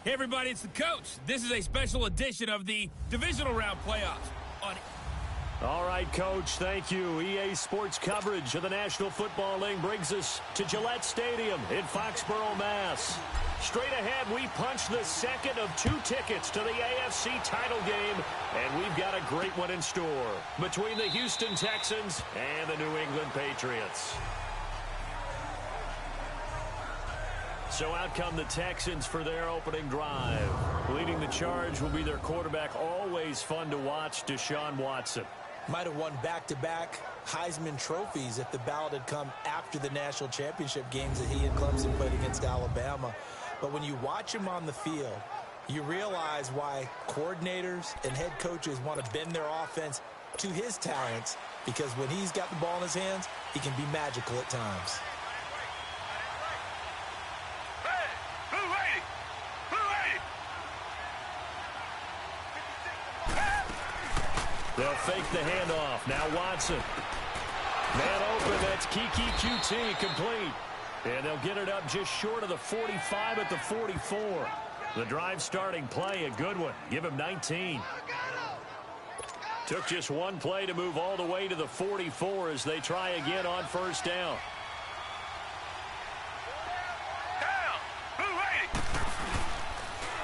Hey everybody, it's the coach. This is a special edition of the Divisional Round playoffs. All right, Coach, thank you. EA Sports coverage of the National Football League brings us to Gillette Stadium in Foxborough, Mass. Straight ahead, we punch the second of 2 tickets to the AFC title game, and we've got a great one in store between the Houston Texans and the New England Patriots. So out come the Texans for their opening drive. Leading the charge will be their quarterback, always fun to watch, Deshaun Watson. Might have won back-to-back Heisman trophies if the ballot had come after the national championship games that he and Clemson played against Alabama. But when you watch him on the field, you realize why coordinators and head coaches want to bend their offense to his talents, because when he's got the ball in his hands, he can be magical at times. They'll fake the handoff. Now Watson. Man open. That's Kiki QT complete. And they'll get it up just short of the 45 at the 44. The drive starting play, a good one. Give him 19. Took just one play to move all the way to the 44 as they try again on first down.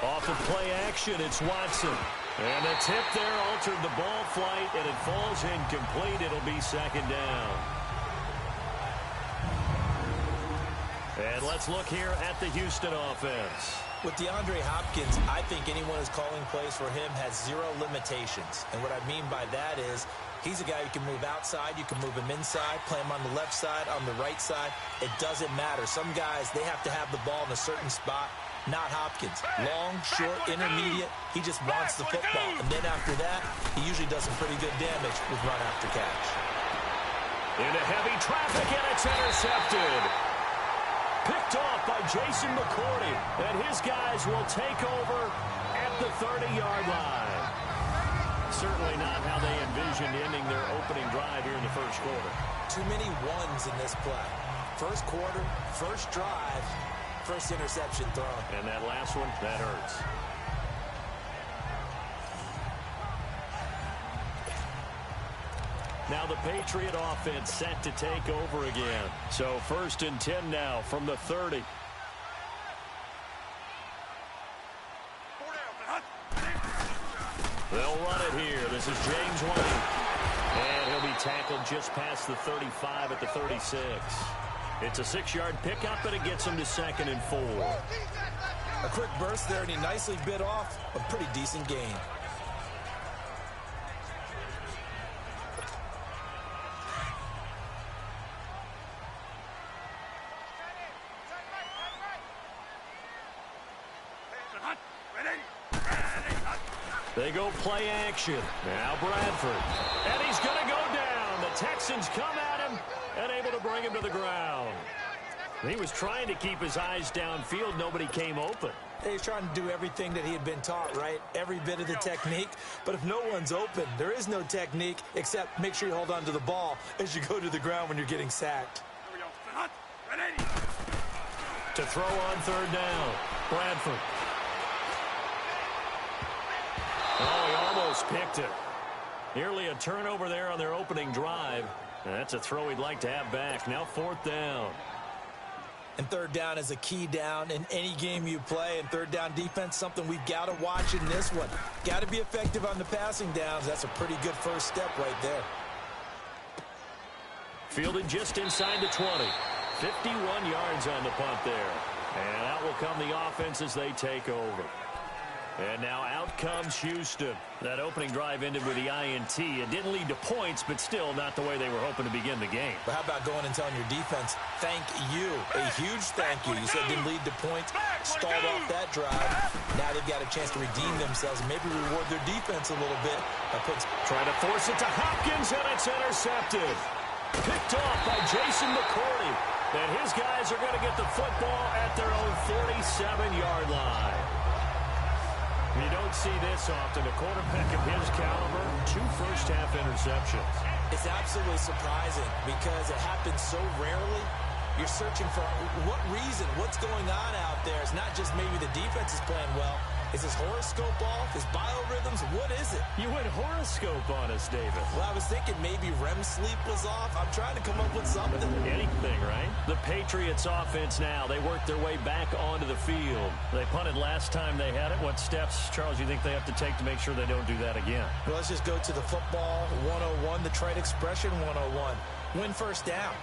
Off of play action, it's Watson. And the tip there altered the ball flight, and it falls incomplete. It'll be second down. And let's look here at the Houston offense. With DeAndre Hopkins, I think anyone who's calling plays for him has 0 limitations. And what I mean by that is he's a guy who can move outside, you can move him inside, play him on the left side, on the right side. It doesn't matter. Some guys, they have to have the ball in a certain spot. Not Hopkins. Long, short, intermediate. He just wants the football. And then after that, he usually does some pretty good damage with run after catch. Into heavy traffic, and it's intercepted. Picked off by Jason McCourty. And his guys will take over at the 30-yard line. Certainly not how they envisioned ending their opening drive here in the first quarter. Too many ones in this play. First quarter, first drive. First interception thrown. And that last one, that hurts. Now the Patriot offense set to take over again. So 1st and 10 now from the 30. They'll run it here. This is James White. And he'll be tackled just past the 35 at the 36. It's a 6-yard pickup, and it gets him to 2nd and 4. A quick burst there, and he nicely bit off a pretty decent gain. They go play action. Now Bradford. And he's going to go down. The Texans come at him and able to bring him to the ground. He was trying to keep his eyes downfield. Nobody came open. He's trying to do everything that he had been taught, right? Every bit of the technique. But if no one's open, there is no technique except make sure you hold on to the ball as you go to the ground when you're getting sacked. To throw on 3rd down, Bradford. Oh, he almost picked it. Nearly a turnover there on their opening drive. That's a throw he'd like to have back. Now 4th down. And 3rd down is a key down in any game you play. And 3rd down defense, something we've got to watch in this one. Got to be effective on the passing downs. That's a pretty good first step right there. Fielded just inside the 20. 51 yards on the punt there. And out will come the offense as they take over. And now out comes Houston. That opening drive ended with the INT. It didn't lead to points, but still not the way they were hoping to begin the game. But how about going and telling your defense, thank you, a huge thank you. You said it didn't lead to points, stalled off that drive. Now they've got a chance to redeem themselves and maybe reward their defense a little bit. Trying to force it to Hopkins, and it's intercepted. Picked off by Jason McCourty. And his guys are going to get the football at their own 47-yard line. You don't see this often. A quarterback of his caliber, 2 first-half interceptions. It's absolutely surprising because it happens so rarely. You're searching for what reason, what's going on out there. It's not just maybe the defense is playing well. Is his horoscope off? His biorhythms? What is it? You went horoscope on us, David. Well, I was thinking maybe REM sleep was off. I'm trying to come up with something. Anything, right? The Patriots offense now. They worked their way back onto the field. They punted last time they had it. What steps, Charles, you think they have to take to make sure they don't do that again? Well, let's just go to the football 101, the trade expression 101. Win first down.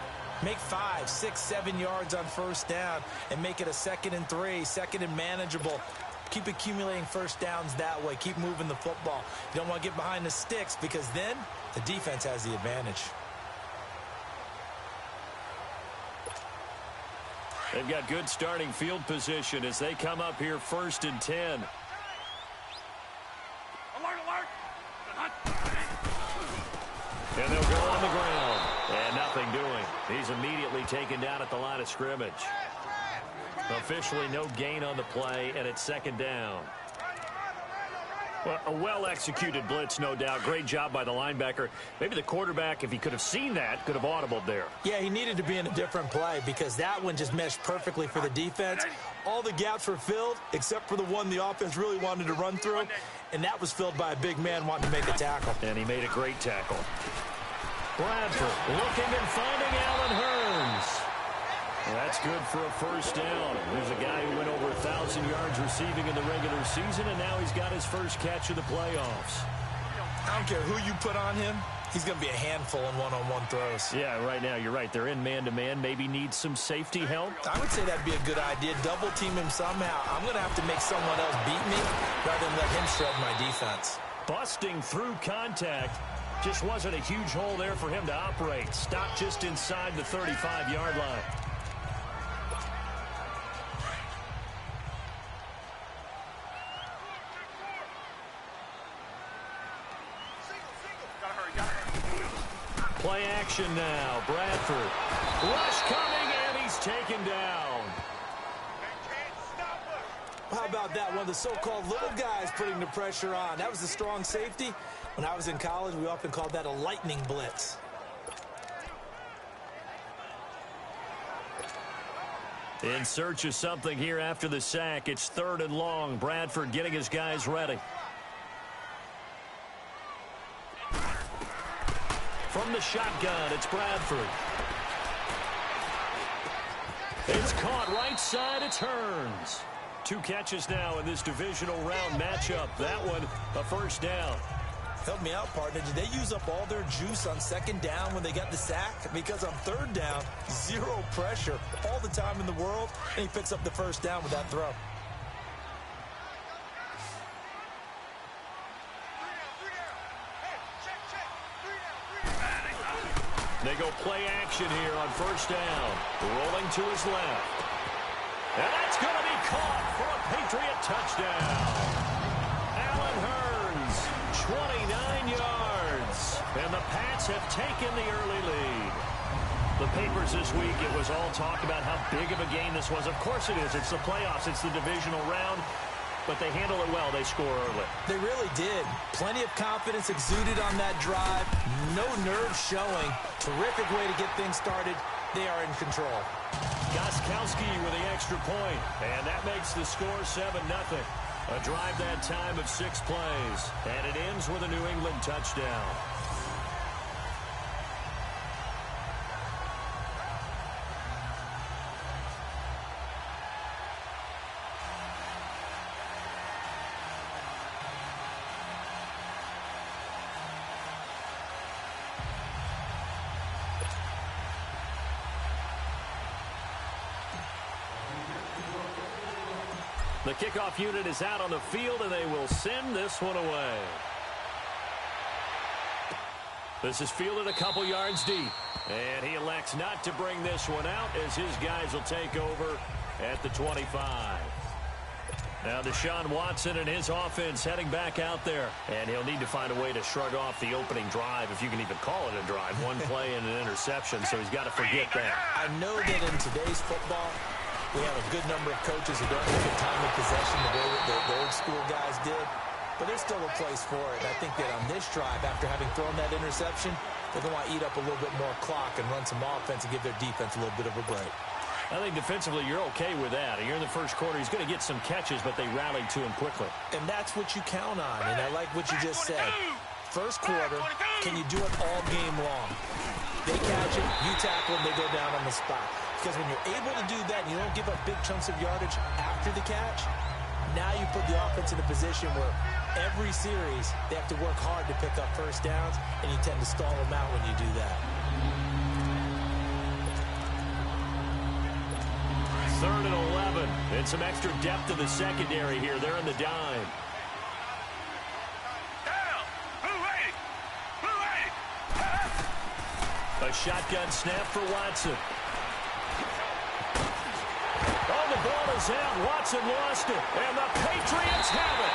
Make 5, 6, 7 yards on first down and make it a 2nd and 3, 2nd and manageable. Keep accumulating first downs that way. Keep moving the football. You don't want to get behind the sticks because then the defense has the advantage. They've got good starting field position as they come up here 1st and 10. And they'll go on the ground. And nothing doing. He's immediately taken down at the line of scrimmage. Officially no gain on the play, and it's 2nd down. Well, a well-executed blitz, no doubt. Great job by the linebacker. Maybe the quarterback, if he could have seen that, could have audibled there. Yeah, he needed to be in a different play because that one just meshed perfectly for the defense. All the gaps were filled except for the one the offense really wanted to run through, and that was filled by a big man wanting to make a tackle. And he made a great tackle. Bradford looking and finding Allen Hurns. Well, that's good for a first down. There's a guy who went over 1,000 yards receiving in the regular season, and now he's got his first catch of the playoffs. I don't care who you put on him. He's going to be a handful in one-on-one throws. Yeah, right now, you're right. They're in man-to-man. Maybe need some safety help. I would say that'd be a good idea. Double team him somehow. I'm going to have to make someone else beat me rather than let him shred my defense. Busting through contact. Just wasn't a huge hole there for him to operate. Stopped just inside the 35-yard line. Play action now. Bradford. Rush coming, and he's taken down. How about that? One of the so-called little guys putting the pressure on. That was the strong safety. When I was in college, we often called that a lightning blitz. In search of something here after the sack. It's 3rd and long. Bradford getting his guys ready. From the shotgun, it's Bradford. It's caught right side. It's Hurns. 2 catches now in this divisional round matchup. That one, a first down. Help me out, partner. Did they use up all their juice on 2nd down when they got the sack? Because on 3rd down, 0 pressure all the time in the world, and he picks up the first down with that throw. They go play action here on first down. Rolling to his left. And that's going to be caught for a Patriot touchdown. Allen Hurns, 29 yards. And the Pats have taken the early lead. The papers this week, it was all talk about how big of a game this was. Of course it is. It's the playoffs. It's the divisional round. But they handle it well. They score early. They really did. Plenty of confidence exuded on that drive. No nerves showing. Terrific way to get things started. They are in control. Gostkowski with the extra point. And that makes the score 7-0. A drive that time of 6 plays. And it ends with a New England touchdown. The kickoff unit is out on the field, and they will send this one away. This is fielded a couple yards deep. And he elects not to bring this one out as his guys will take over at the 25. Now Deshaun Watson and his offense heading back out there. And he'll need to find a way to shrug off the opening drive, if you can even call it a drive. One play and an interception, so he's got to forget that. I know that in today's football, we have a good number of coaches who don't look at time of possession the way that the old school guys did. but there's still a place for it. And I think that on this drive, after having thrown that interception, they're going to want to eat up a little bit more clock and run some offense and give their defense a little bit of a break. I think defensively you're okay with that. Here in the first quarter, he's going to get some catches, but they rallied to him quickly. And that's what you count on, and I like what you just said. First quarter, can you do it all game long? They catch it, you tackle them, they go down on the spot. Because when you're able to do that and you don't give up big chunks of yardage after the catch, now you put the offense in a position where every series they have to work hard to pick up first downs, and you tend to stall them out when you do that. Third and 11, and some extra depth to the secondary here. They're in the dime. A shotgun snap for Watson. Oh, the ball is out. Watson lost it, and the Patriots have it.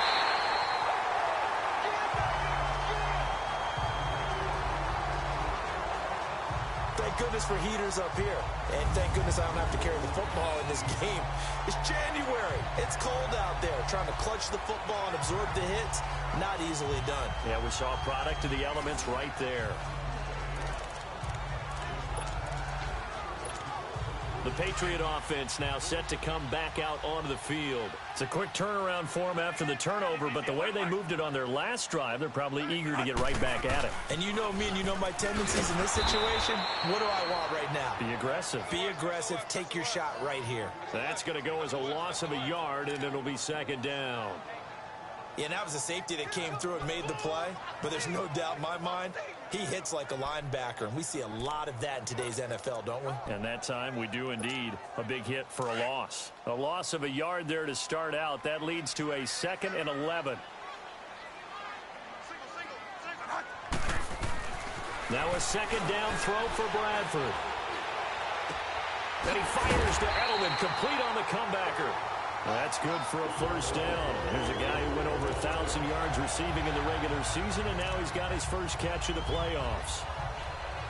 Thank goodness for heaters up here. And thank goodness I don't have to carry the football in this game. It's January. It's cold out there. Trying to clutch the football and absorb the hits, not easily done. Yeah, we saw a product of the elements right there. The Patriot offense now set to come back out onto the field. It's a quick turnaround for them after the turnover, but the way they moved it on their last drive, they're probably eager to get right back at it. And you know me and you know my tendencies in this situation. What do I want right now? Be aggressive. Be aggressive. Take your shot right here. That's going to go as a loss of a yard, and it'll be second down. Yeah, that was a safety that came through and made the play, but there's no doubt in my mind, he hits like a linebacker, and we see a lot of that in today's NFL, don't we? And that time we do indeed. A big hit for a loss. A loss of a yard there to start out. That leads to a 2nd and 11. Now a second down throw for Bradford. And he fires to Edelman, complete on the comebacker. That's good for a first down. Here's a guy who went over 1,000 yards receiving in the regular season, and now he's got his first catch of the playoffs.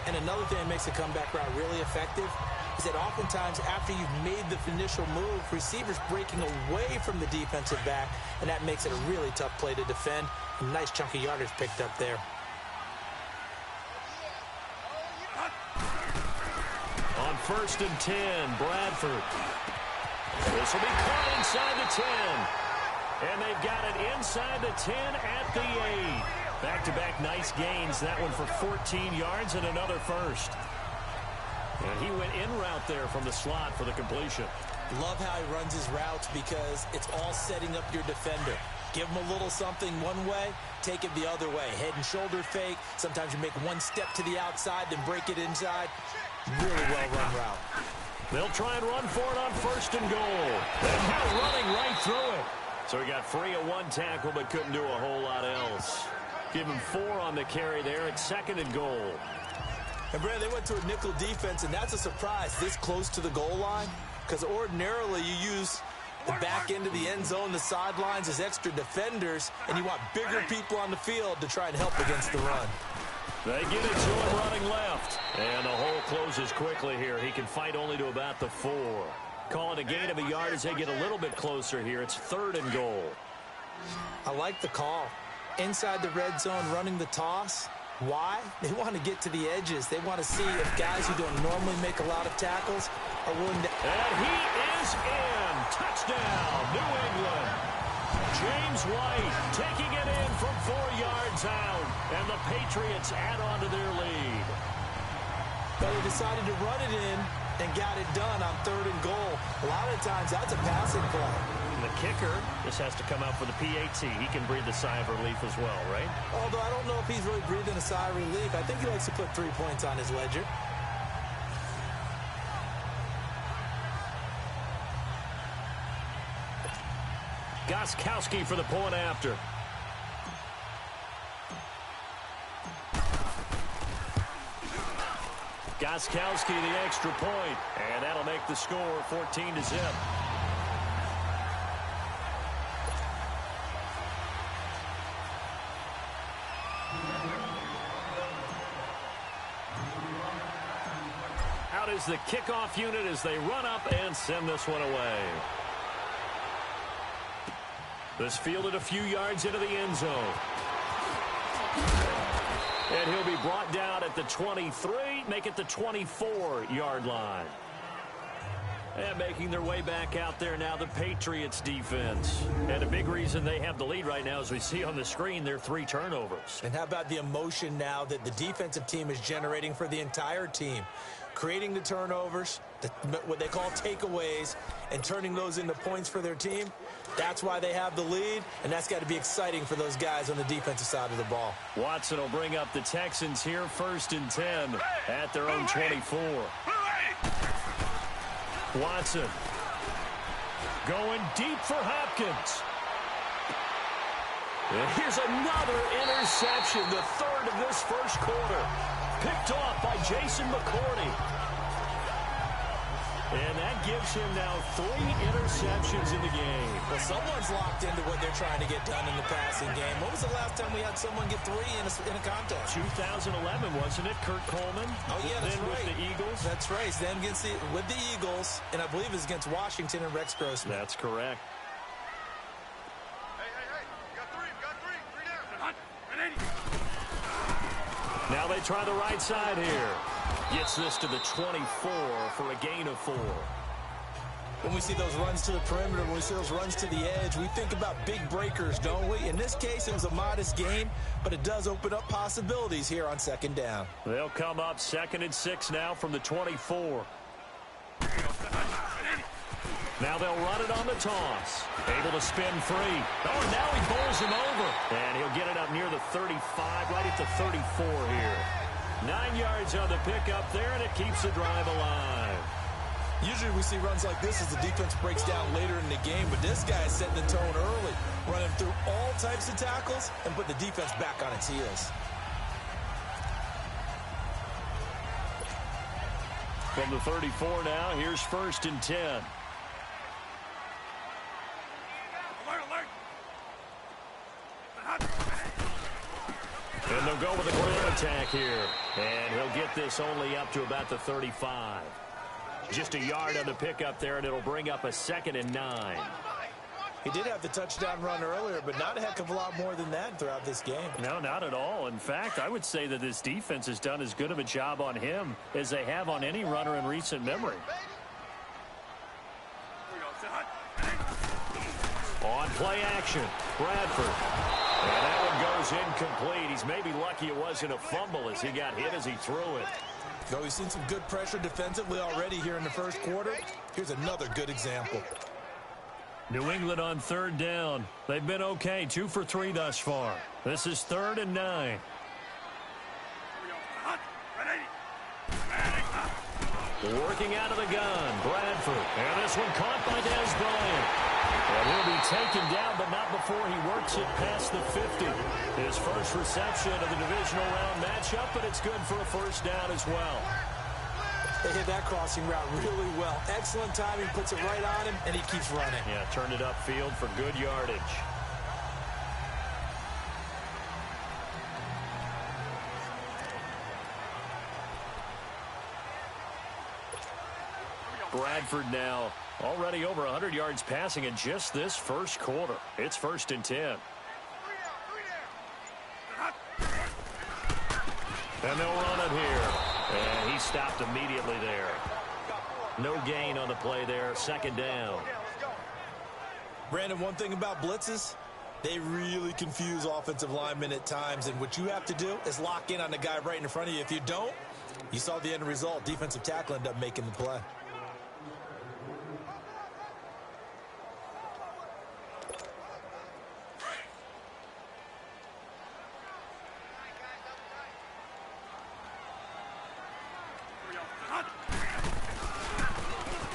And another thing that makes a comeback route really effective is that oftentimes after you've made the initial move, receivers breaking away from the defensive back, and that makes it a really tough play to defend. A nice chunk of yardage picked up there. On 1st and 10, Bradford. This will be caught inside the 10. And they've got it inside the 10 at the 8. Back-to-back nice gains. That one for 14 yards and another first. And he went in route there from the slot for the completion. Love how he runs his routes because it's all setting up your defender. Give him a little something one way, take it the other way. Head and shoulder fake. Sometimes you make one step to the outside, then break it inside. Really well-run route. They'll try and run for it on 1st and goal. And now running right through it. So he got free of one tackle but couldn't do a whole lot else. Give him 4 on the carry there at 2nd and goal. And, Brad, they went to a nickel defense, and that's a surprise this close to the goal line because ordinarily you use the back end of the end zone, the sidelines as extra defenders, and you want bigger people on the field to try and help against the run. They get it to him running left. And the hole closes quickly here. He can fight only to about the 4. Call it a gain of a yard as they get a little bit closer here. It's 3rd and goal. I like the call. Inside the red zone, running the toss. Why? They want to get to the edges. They want to see if guys who don't normally make a lot of tackles are willing to... And he is in. Touchdown, New England. James White taking it in from 4 yards out. And the Patriots add on to their lead. But they decided to run it in and got it done on 3rd and goal. A lot of times that's a passing play. And the kicker, this has to come out for the PAT. He can breathe a sigh of relief as well, right? Although I don't know if he's really breathing a sigh of relief. I think he likes to put 3 points on his ledger. Gostkowski for the point after. Gostkowski the extra point, and that'll make the score 14-0. Out is the kickoff unit as they run up and send this one away. This fielded a few yards into the end zone. And he'll be brought down at the 23, make it the 24-yard line. And making their way back out there now, the Patriots defense. And a big reason they have the lead right now, as we see on the screen, their 3 turnovers. And how about the emotion now that the defensive team is generating for the entire team? Creating the turnovers, what they call takeaways, and turning those into points for their team. That's why they have the lead, and that's got to be exciting for those guys on the defensive side of the ball. Watson will bring up the Texans here, 1st and 10 at their own 24. Watson going deep for Hopkins. And here's another interception, the 3rd of this first quarter. Picked off by Jason McCourty. And that gives him now 3 interceptions in the game. Well, someone's locked into what they're trying to get done in the passing game. When was the last time we had someone get 3 in a contest? 2011, wasn't it? Kurt Coleman. Oh, yeah, that's then right. With the Eagles. That's right. Then with the Eagles, and I believe it's against Washington and Rex Grossman. That's correct. Hey, you got 3 down. Now they try the right side here. Gets this to the 24 for a gain of 4. When we see those runs to the perimeter, when we see those runs to the edge, we think about big breakers, don't we? In this case, it was a modest gain, but it does open up possibilities here on 2nd down. They'll come up 2nd and 6 now from the 24. Now they'll run it on the toss. Able to spin free. Oh, and now he bowls him over. And he'll get it up near the 35, right at the 34 here. 9 yards on the pickup there, and it keeps the drive alive. Usually we see runs like this as the defense breaks down later in the game, but this guy is setting the tone early, running through all types of tackles and put the defense back on its heels. From the 34 now, here's 1st and 10. And they'll go with a ground attack here. And he'll get this only up to about the 35. Just a yard on the pickup there, and it'll bring up a 2nd and 9. He did have the touchdown run earlier, but not a heck of a lot more than that throughout this game. No, not at all. In fact, I would say that this defense has done as good of a job on him as they have on any runner in recent memory. On play action, Bradford. And that one goes incomplete. He's maybe lucky it wasn't a fumble as he got hit as he threw it. Though we've seen some good pressure defensively already here in the first quarter. Here's another good example. New England on 3rd down. They've been okay, 2 for 3 thus far. This is 3rd and 9. Working out of the gun, Bradford. And this one caught by Dez Bryant. And he'll be taken down, but not before he works it past the 50. His first reception of the divisional round matchup, but it's good for a 1st down as well. They hit that crossing route really well. Excellent timing, puts it right on him, and he keeps running. Yeah, turned it upfield for good yardage. Bradford now already over 100 yards passing in just this first quarter. It's 1st and 10. And they'll run it here. And he stopped immediately there. No gain on the play there. 2nd down. Brandon, one thing about blitzes, they really confuse offensive linemen at times. And what you have to do is lock in on the guy right in front of you. If you don't, you saw the end result. Defensive tackle ended up making the play.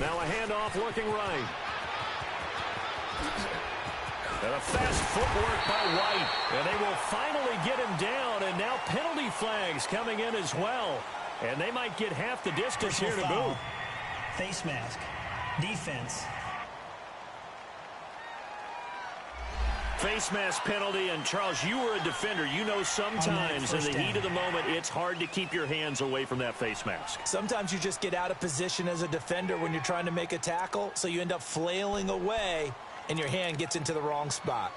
Now a handoff looking right. And a fast footwork by White. And they will finally get him down. And now penalty flags coming in as well. And they might get half the distance here to boot. Face mask. Defense. Face mask penalty. And Charles, you were a defender. You know sometimes in the heat of the moment, it's hard to keep your hands away from that face mask. Sometimes you just get out of position as a defender when you're trying to make a tackle, so you end up flailing away, and your hand gets into the wrong spot.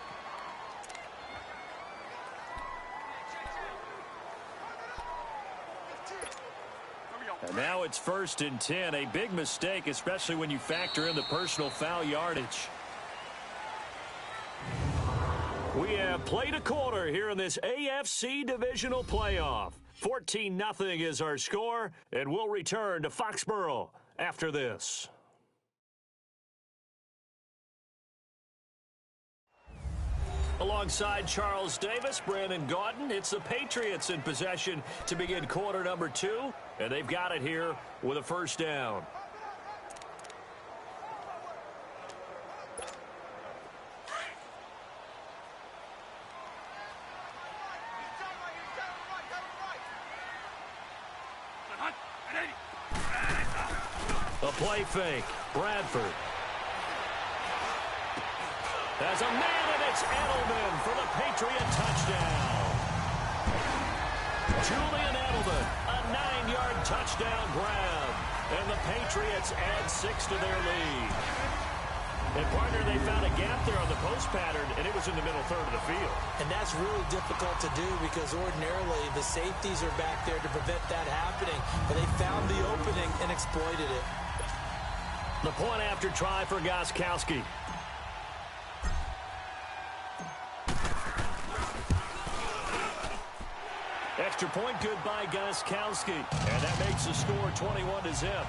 And now it's 1st and 10. A big mistake, especially when you factor in the personal foul yardage. We have played a quarter here in this AFC Divisional playoff. 14-0 is our score, and we'll return to Foxborough after this. Alongside Charles Davis, Brandon Gaudin, it's the Patriots in possession to begin quarter number 2, and they've got it here with a first down. A play fake. Bradford. There's a man, and it's Edelman for the Patriot touchdown. Julian Edelman, a 9-yard touchdown grab. And the Patriots add 6 to their lead. And, partner, they found a gap there on the post pattern, and it was in the middle third of the field. And that's really difficult to do because ordinarily the safeties are back there to prevent that happening. But they found the opening and exploited it. The point after try for Gostkowski. Extra point good by Gostkowski. And that makes the score 21-0.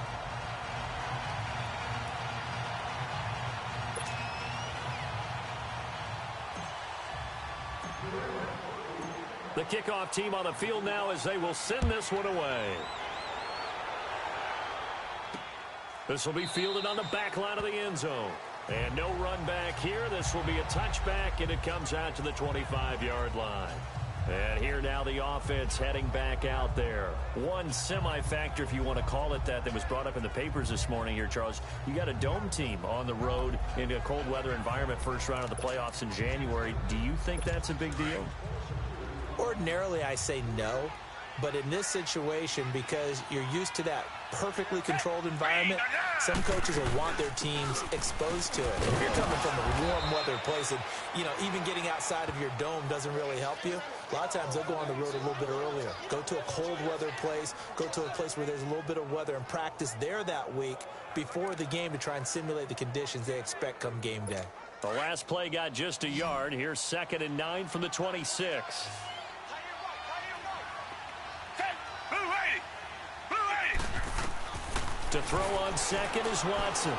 The kickoff team on the field now as they will send this one away. This will be fielded on the back line of the end zone. And no run back here. This will be a touchback, and it comes out to the 25-yard line. And here now the offense heading back out there. One semi-factor, if you want to call it that was brought up in the papers this morning here, Charles. You got a dome team on the road in a cold weather environment, first round of the playoffs in January. Do you think that's a big deal? Ordinarily, I say no. But in this situation, because you're used to that perfectly controlled environment, some coaches will want their teams exposed to it. And if you're coming from a warm weather place and, even getting outside of your dome doesn't really help you, a lot of times they'll go on the road a little bit earlier. Go to a cold weather place, go to a place where there's a little bit of weather and practice there that week before the game to try and simulate the conditions they expect come game day. The last play got just a yard. Here's 2nd and 9 from the 26. To throw on second is Watson.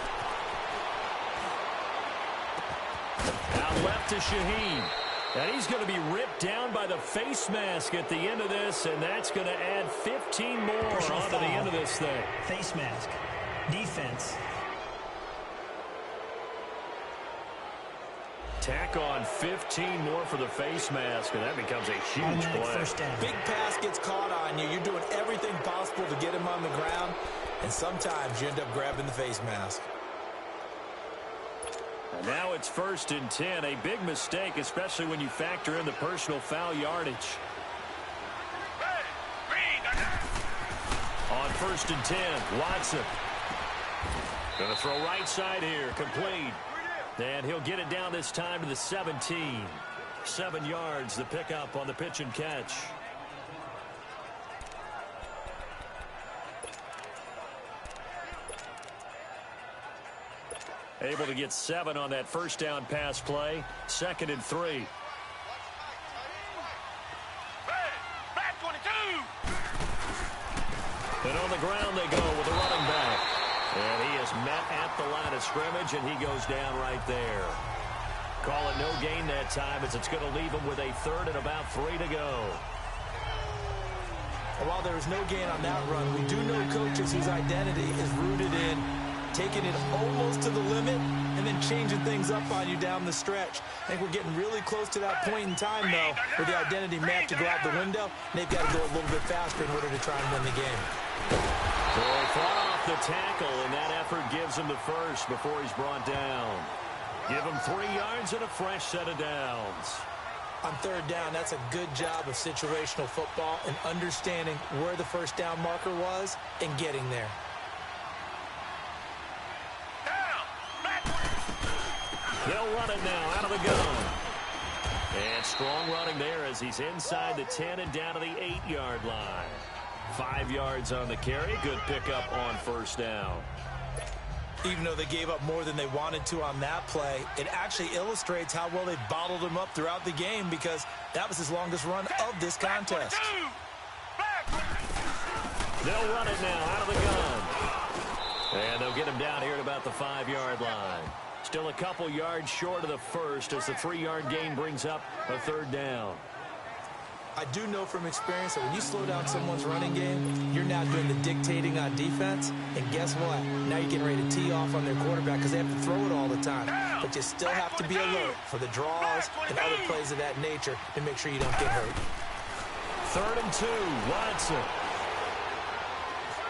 Out left to Shaheen. And he's going to be ripped down by the face mask at the end of this, and that's going to add 15 more onto the end of this thing. Face mask. Defense. Tack on 15 more for the face mask, and that becomes a huge play. First down. Big pass gets caught on you. You're doing everything possible to get him on the ground, and sometimes you end up grabbing the face mask. And now it's 1st and 10. A big mistake, especially when you factor in the personal foul yardage. On 1st and 10, Watson. Going to throw right side here, complete. And he'll get it down this time to the 17. 7 yards, the pickup on the pitch and catch. Able to get 7 on that first down pass play. 2nd and 3. And on the ground they go with a running back. And he is met at the line of scrimmage, and he goes down right there. Call it no gain that time, as it's going to leave him with a 3rd and about 3 to go. While there is no gain on that run, we do know coaches whose identity is rooted in taking it almost to the limit and then changing things up on you down the stretch. I think we're getting really close to that point in time, though, where the identity may have to go out the window, and they've got to go a little bit faster in order to try and win the game. So he fought off the tackle, and that effort gives him the first before he's brought down. Give him 3 yards and a fresh set of downs. On 3rd down, that's a good job of situational football and understanding where the first down marker was and getting there. They'll run it now out of the gun. And strong running there as he's inside the 10 and down to the 8-yard line. 5 yards on the carry. Good pickup on first down. Even though they gave up more than they wanted to on that play, it actually illustrates how well they bottled him up throughout the game because that was his longest run of this contest. They'll run it now out of the gun. And they'll get him down here at about the 5-yard line. Still a couple yards short of the first as the 3-yard gain brings up a third down. I do know from experience that when you slow down someone's running game, you're now doing the dictating on defense. And guess what? Now you're getting ready to tee off on their quarterback because they have to throw it all the time. But you still have to be alert for the draws and other plays of that nature to make sure you don't get hurt. 3rd and 2, Watson.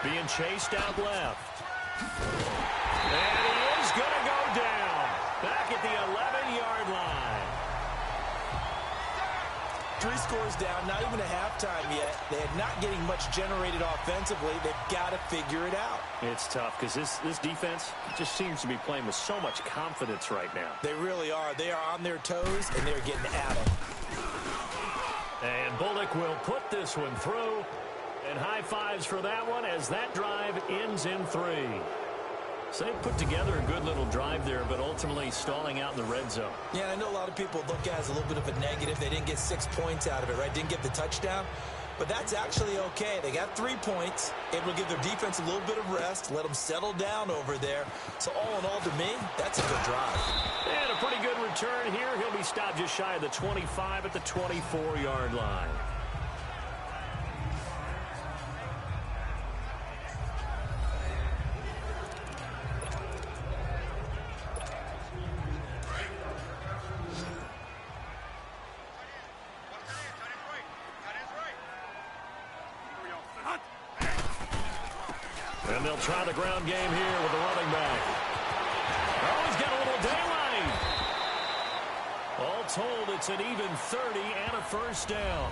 Being chased out left. And he is going to go down. Back at the 11-yard line. 3 scores down, not even a halftime yet. They're not getting much generated offensively. They've got to figure it out. It's tough because this defense just seems to be playing with so much confidence right now. They really are. They are on their toes, and they're getting at them. And Bullock will put this one through. And high fives for that one as that drive ends in 3. So they put together a good little drive there, but ultimately stalling out in the red zone. Yeah, and I know a lot of people look at it as a little bit of a negative. They didn't get 6 points out of it, right? Didn't get the touchdown. But that's actually okay. They got 3 points, able to give their defense a little bit of rest, let them settle down over there. So all in all, to me, that's a good drive. And a pretty good return here. He'll be stopped just shy of the 25 at the 24-yard line. And they'll try the ground game here with the running back. Oh, he's got a little daylight. All told, it's an even 30 and a first down.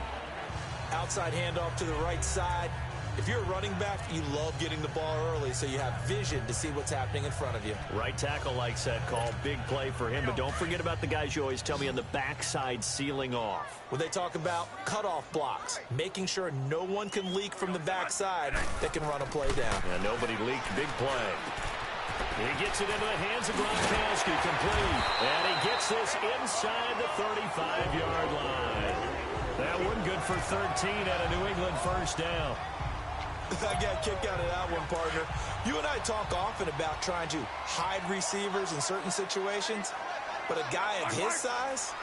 Outside handoff to the right side. If you're a running back, you love getting the ball early so you have vision to see what's happening in front of you. Right tackle likes that call. Big play for him. But don't forget about the guys you always tell me on the backside sealing off. When they talk about cutoff blocks, making sure no one can leak from the backside that can run a play down. And nobody leaked. Big play. He gets it into the hands of Gronkowski, complete. And he gets this inside the 35-yard line. That one good for 13 at a New England first down. I got a kick out of that one, partner. You and I talk often about trying to hide receivers in certain situations, but a guy of his size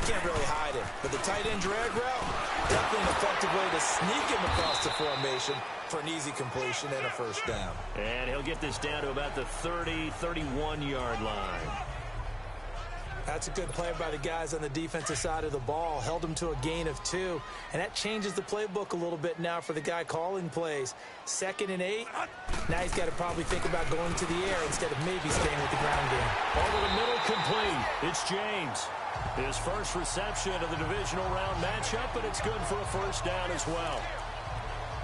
can't really hide him. But the tight end drag route, definitely an effective way to sneak him across the formation for an easy completion and a first down. And he'll get this down to about the 30, 31-yard line. That's a good play by the guys on the defensive side of the ball. Held him to a gain of 2. And that changes the playbook a little bit now for the guy calling plays. 2nd and 8. Now he's got to probably think about going to the air instead of maybe staying with the ground game. Over the middle, complete. It's James. His first reception of the divisional round matchup, but it's good for a first down as well.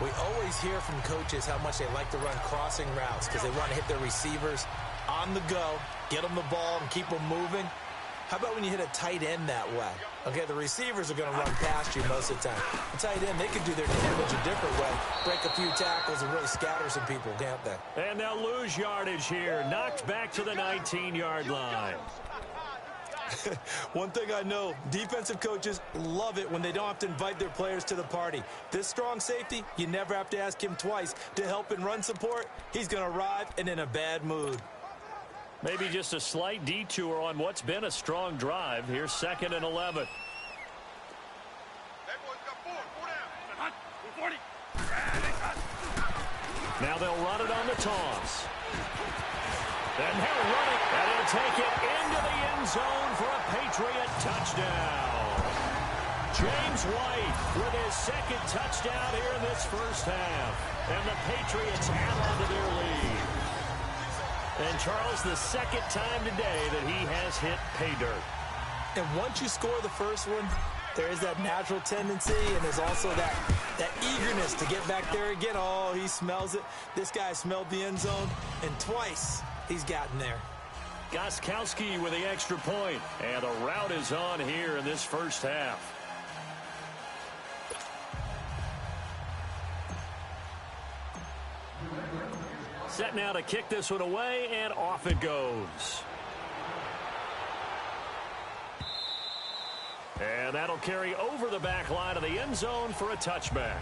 We always hear from coaches how much they like to run crossing routes because they want to hit their receivers on the go, get them the ball, and keep them moving. How about when you hit a tight end that way? Okay, the receivers are going to run past you most of the time. The tight end, they could do their damage a different way, break a few tackles and really scatter some people, can't they? And they'll lose yardage here. Knocked back to the 19-yard line. One thing I know, defensive coaches love it when they don't have to invite their players to the party. This strong safety, you never have to ask him twice to help in run support. He's going to arrive and in a bad mood. Maybe just a slight detour on what's been a strong drive. Here's 2nd and 11. Now they'll run it on the toss. And he'll run it, and he'll take it into the end zone for a Patriot touchdown. James White with his 2nd touchdown here in this first half. And the Patriots add on to their lead. And Charles, the 2nd time today that he has hit pay dirt. And once you score the first one, there is that natural tendency, and there's also that eagerness to get back there again. Oh, he smells it. This guy smelled the end zone, and twice he's gotten there. Gostkowski with the extra point. And the rout is on here in this first half. Set now to kick this one away, and off it goes. And that'll carry over the back line of the end zone for a touchback.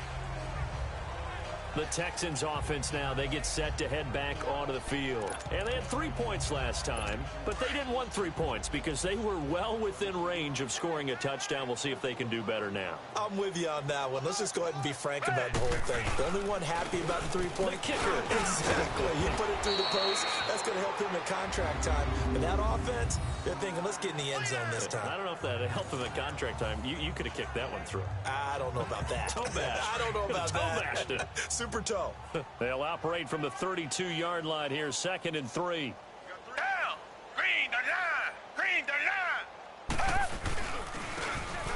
The Texans offense now, they get set to head back onto the field. And they had 3 points last time, but they didn't want 3 points because they were well within range of scoring a touchdown. We'll see if they can do better now. I'm with you on that one. Let's just go ahead and be frank about the whole thing. The only one happy about the 3-point kicker. Exactly. He put it through the post. That's going to help him in contract time. But that offense, they're thinking, let's get in the end zone this time. I don't know if that helped him in contract time. You could have kicked that one through. I don't know about that. Toe bash. I don't know about that. Bashed it. Super toe. They'll operate from the 32-yard line here, 2nd and 3. Down. Green, the line. Green, the line.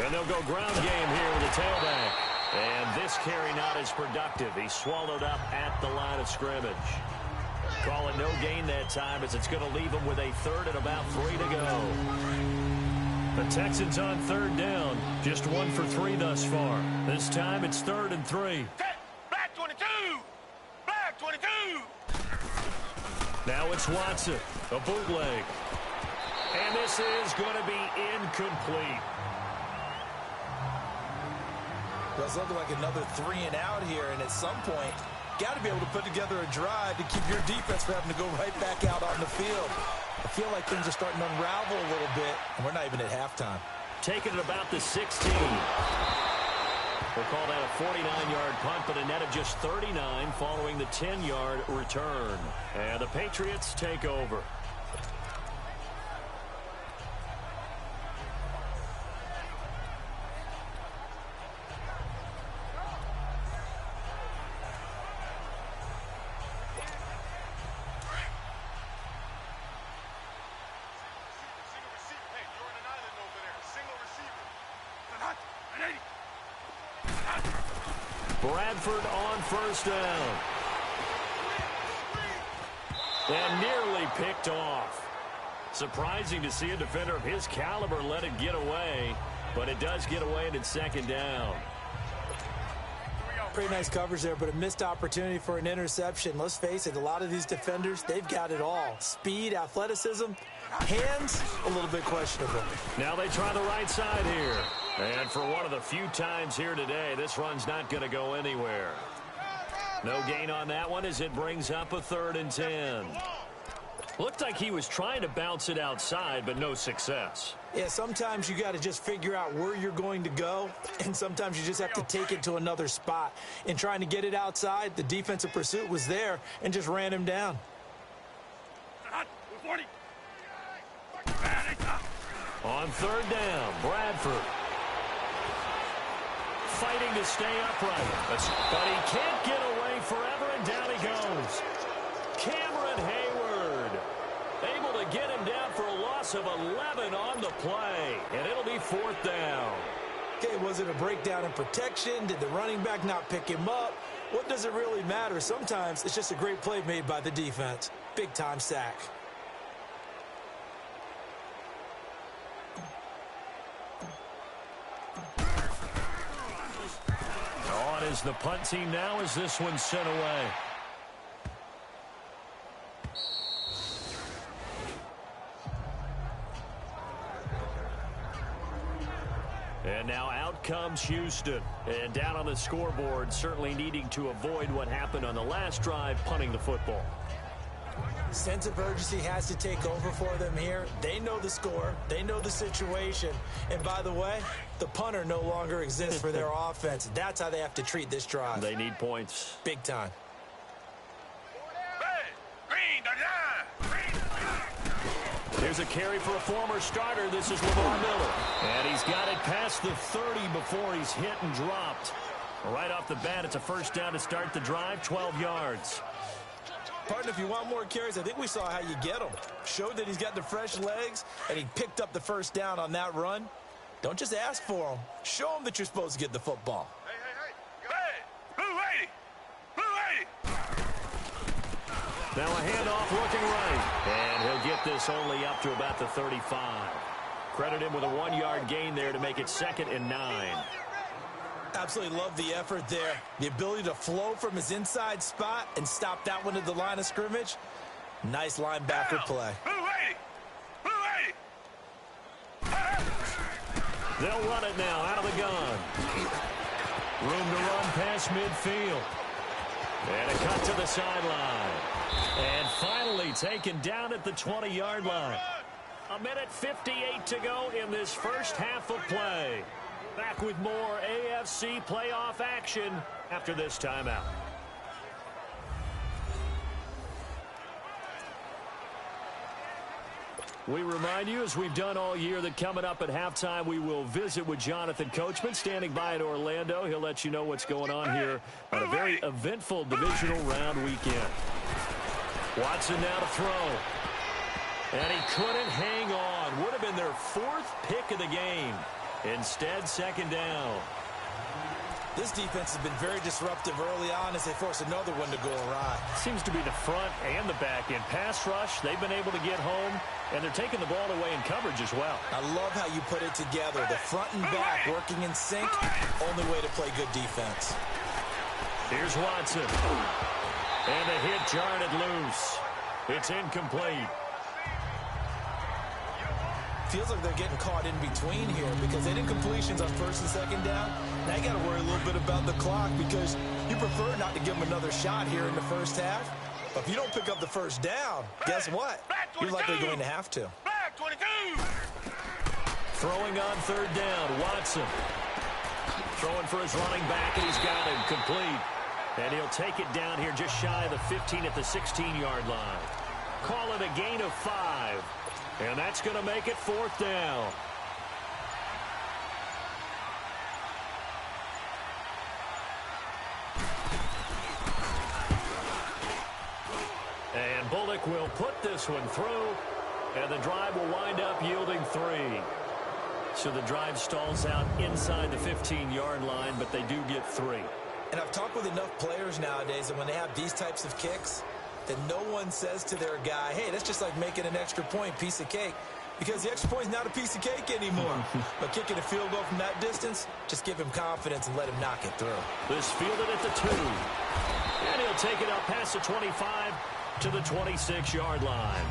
And they'll go ground game here with the tailback. And this carry not as productive. He's swallowed up at the line of scrimmage. Call it no gain that time as it's going to leave him with a 3rd and about 3 to go. The Texans on 3rd down. Just 1 for 3 thus far. This time it's 3rd and 3. Black 22. Black 22. Now it's Watson. A bootleg. And this is going to be incomplete. Well, it's looking like another 3 and out here, and at some point, got to be able to put together a drive to keep your defense from having to go right back out on the field. I feel like things are starting to unravel a little bit, and we're not even at halftime. Taking it about the 16. We'll call that a 49-yard punt, but a net of just 39 following the 10-yard return. And the Patriots take over. Bradford on 1st down. And nearly picked off. Surprising to see a defender of his caliber let it get away, but it does get away and it's 2nd down. Pretty nice coverage there, but a missed opportunity for an interception. Let's face it, a lot of these defenders, they've got it all. Speed, athleticism, hands, a little bit questionable. Now they try the right side here. And for one of the few times here today, this run's not going to go anywhere. No gain on that one as it brings up a 3rd and 10. Looked like he was trying to bounce it outside, but no success. Yeah, sometimes you got to just figure out where you're going to go, and sometimes you just have to take it to another spot. In trying to get it outside, the defensive pursuit was there and just ran him down. On 3rd down, Bradford. Fighting to stay upright. But he can't get away forever, and down he goes. Cameron Hayward able to get him down for a loss of 11 on the play. And it'll be 4th down. Okay, was it a breakdown in protection? Did the running back not pick him up? What does it really matter? Sometimes it's just a great play made by the defense. Big-time sack. On is the punt team now as this one's sent away. And now out comes Houston. And down on the scoreboard, certainly needing to avoid what happened on the last drive, punting the football. Sense of urgency has to take over for them here. They know the score. They know the situation. And by the way, the punter no longer exists for their offense. That's how they have to treat this drive. They need points. Big time. Here's a carry for a former starter. This is Lamar Miller. And he's got it past the 30 before he's hit and dropped. Right off the bat, it's a 1st down to start the drive, 12 yards. Partner, if you want more carries, I think we saw how you get them. Showed that he's got the fresh legs, and he picked up the 1st down on that run. Don't just ask for them. Show them that you're supposed to get the football. Hey, blue 80. Blue 80. Now a handoff looking right. And he'll get this only up to about the 35. Credit him with a 1-yard gain there to make it 2nd and 9. Absolutely love the effort there. The ability to flow from his inside spot and stop that one at the line of scrimmage. Nice linebacker play. They'll run it now out of the gun. Room to run past midfield. And a cut to the sideline. And finally taken down at the 20-yard line. 1:58 to go in this first half of play. Back with more AFC playoff action after this timeout. We remind you, as we've done all year, that coming up at halftime, we will visit with Jonathan Coachman, standing by in Orlando. He'll let you know what's going on here on a very eventful divisional round weekend. Watson now to throw. And he couldn't hang on. Would have been their 4th pick of the game. Instead, 2nd down. This defense has been very disruptive early on as they force another one to go awry. Seems to be the front and the back end. Pass rush, they've been able to get home, and they're taking the ball away in coverage as well. I love how you put it together. The front and back working in sync. Only way to play good defense. Here's Watson. And the hit jarred it loose. It's incomplete. Feels like they're getting caught in between here because they did completions on 1st and 2nd down. Now you got to worry a little bit about the clock because you prefer not to give them another shot here in the first half. But if you don't pick up the 1st down, guess what? You're likely going to have to. Throwing on 3rd down, Watson. Throwing for his running back, and he's got him complete. And he'll take it down here just shy of the 15 at the 16-yard line. Call it a gain of 5. And that's going to make it 4th down. And Bullock will put this one through. And the drive will wind up yielding 3. So the drive stalls out inside the 15-yard line, but they do get 3. And I've talked with enough players nowadays that when they have these types of kicks, that no one says to their guy, hey, that's just like making an extra point, piece of cake. Because the extra point is not a piece of cake anymore. But kicking a field goal from that distance, just give him confidence and let him knock it through. This fielded at the 2. And he'll take it up past the 25 to the 26-yard line.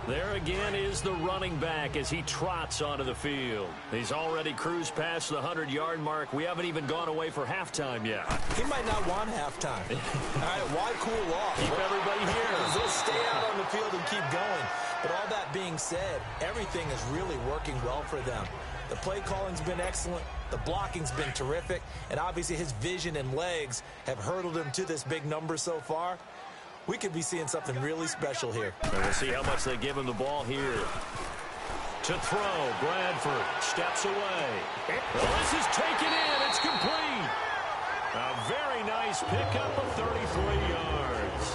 There again is the running back as he trots onto the field. He's already cruised past the 100-yard mark. We haven't even gone away for halftime yet. He might not want halftime. All right, why cool off? Keep everybody here. They'll stay out on the field and keep going. But all that being said, everything is really working well for them. The play calling's been excellent. The blocking's been terrific. And obviously his vision and legs have hurdled him to this big number so far. We could be seeing something really special here. And we'll see how much they give him the ball here. To throw, Bradford steps away. Well, this is taken in. It's complete. A very nice pickup of 33 yards.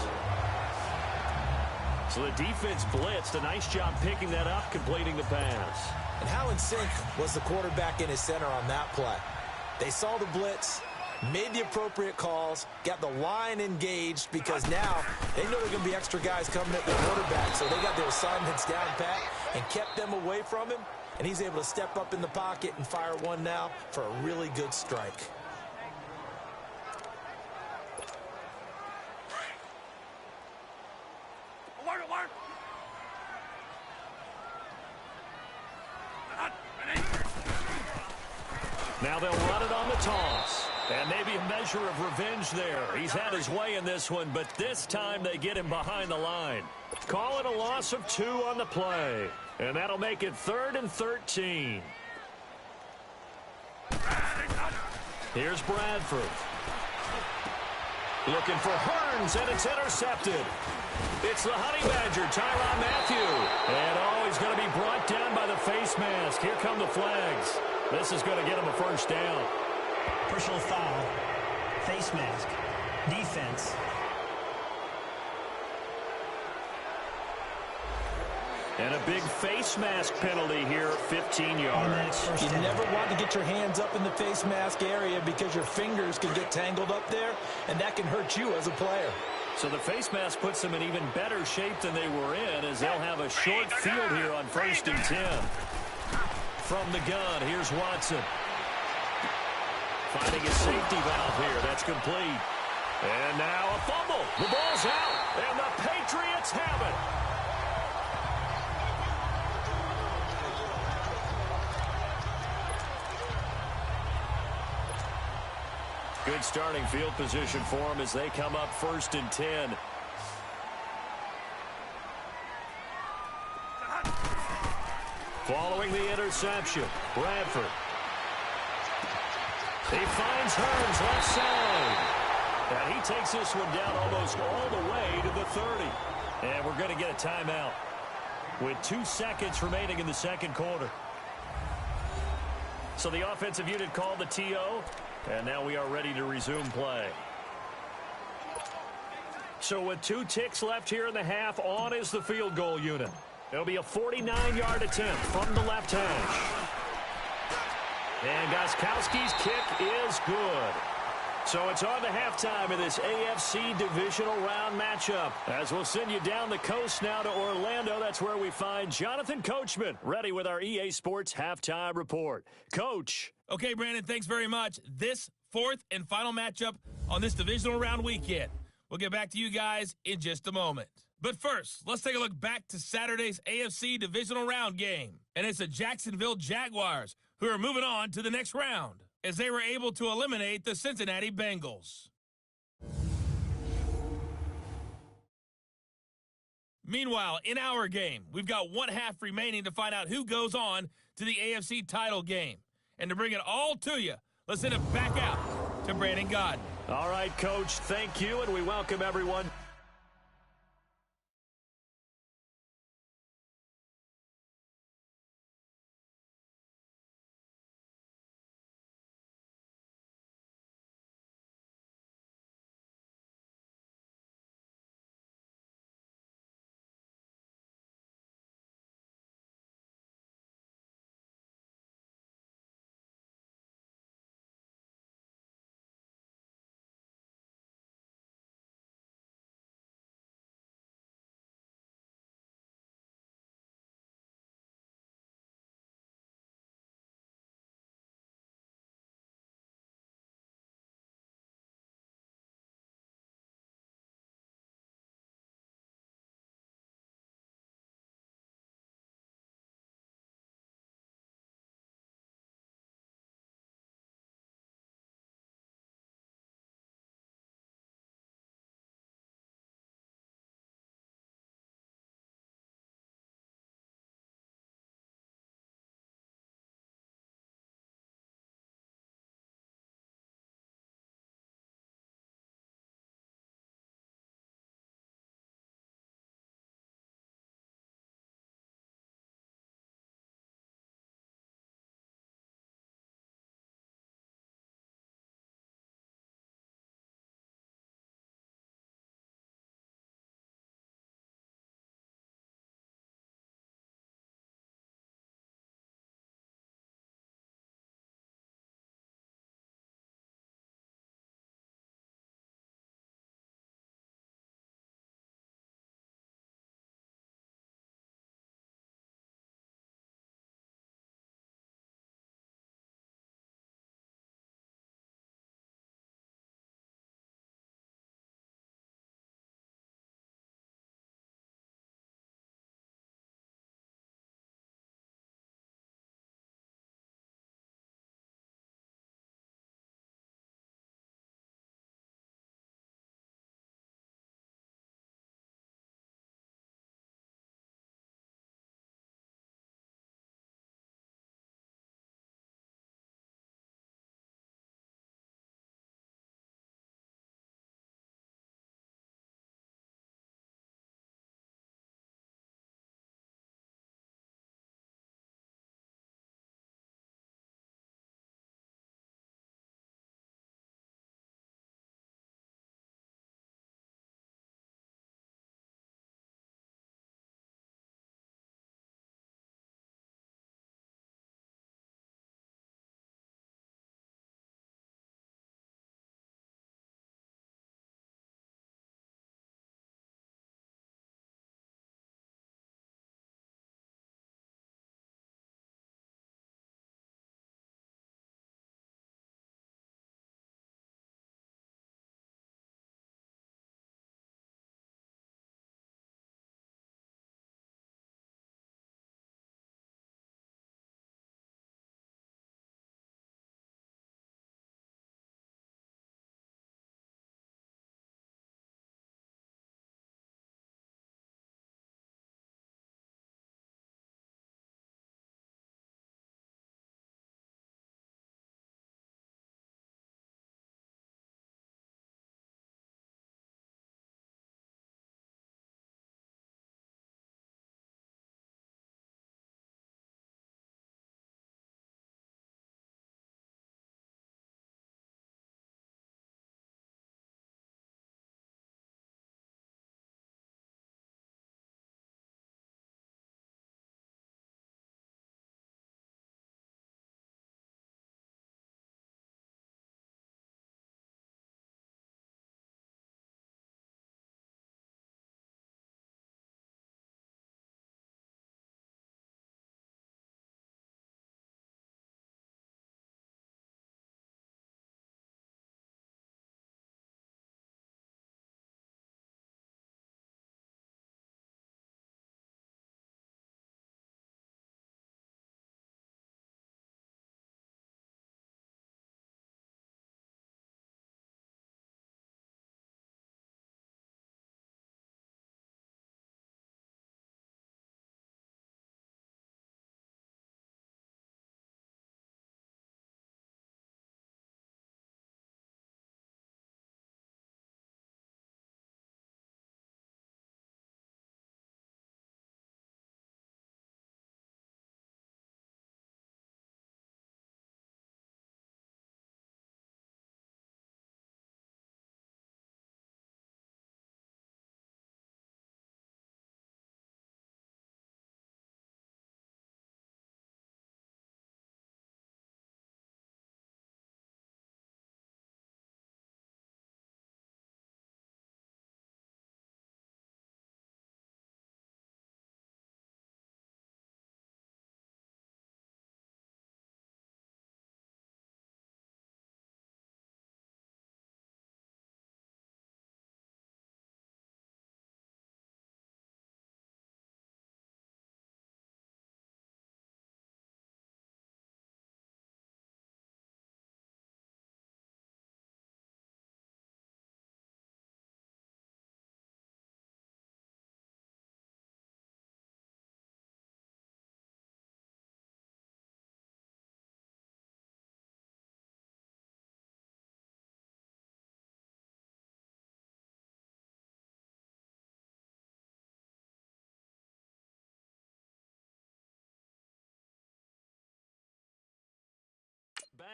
So the defense blitzed. A nice job picking that up, completing the pass. And how in sync was the quarterback in his center on that play? They saw the blitz, made the appropriate calls, got the line engaged because now they know there are going to be extra guys coming at the quarterback, so they got their assignments down pat and kept them away from him, and he's able to step up in the pocket and fire one now for a really good strike. Now they'll run it on the toss. And maybe a measure of revenge there. He's had his way in this one, but this time they get him behind the line. Call it a loss of 2 on the play. And that'll make it 3rd and 13. Here's Bradford. Looking for Hearns, and it's intercepted. It's the Honey Badger, Tyrann Mathieu. And he's going to be brought down by the face mask. Here come the flags. This is going to get him a first down. Personal foul. Face mask. Defense. And a big face mask penalty here, 15 yards. You never want to get your hands up in the face mask area because your fingers can get tangled up there, and that can hurt you as a player. So the face mask puts them in even better shape than they were in, as they'll have a short field here on 1st and 10. From the gun, here's Watson. Finding his safety valve here. That's complete. And now a fumble. The ball's out, and the Patriots have it. Good starting field position for them as they come up 1st and 10. Following the interception, Bradford. He finds Hearns left side. And he takes this one down almost all the way to the 30. And we're going to get a timeout with 2 seconds remaining in the second quarter. So the offensive unit called the TO. And now we are ready to resume play. So with 2 ticks left here in the half, on is the field goal unit. It'll be a 49-yard attempt from the left hash. And Gostkowski's kick is good. So it's on to halftime of this AFC Divisional Round matchup. As we'll send you down the coast now to Orlando. That's where we find Jonathan Coachman, ready with our EA Sports Halftime Report. Coach. Okay, Brandon, thanks very much. This 4th and final matchup on this Divisional Round weekend. We'll get back to you guys in just a moment. But first, let's take a look back to Saturday's AFC Divisional Round game. And it's the Jacksonville Jaguars who are moving on to the next round, as they were able to eliminate the Cincinnati Bengals. Meanwhile, in our game, we've got 1 half remaining to find out who goes on to the AFC title game. And to bring it all to you, let's send it back out to Brandon Godden. All right, Coach, thank you, and we welcome everyone.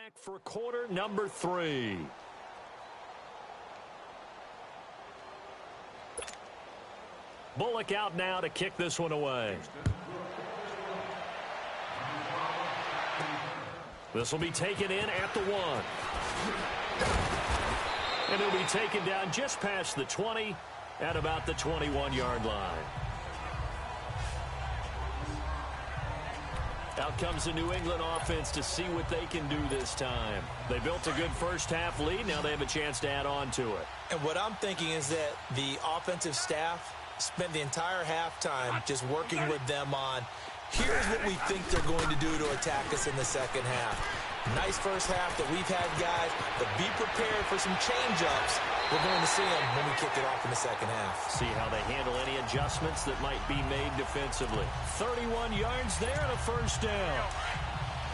back for quarter number 3. Bullock out now to kick this one away. This will be taken in at the 1. And it'll be taken down just past the 20 at about the 21-yard line. Out comes the New England offense to see what they can do this time. They built a good first-half lead. Now they have a chance to add on to it. And what I'm thinking is that the offensive staff spent the entire halftime just working with them on, here's what we think they're going to do to attack us in the second half. Nice first half that we've had, guys, but be prepared for some change-ups. We're going to see them when we kick it off in the second half. See how they handle any adjustments that might be made defensively. 31 yards there and a first down.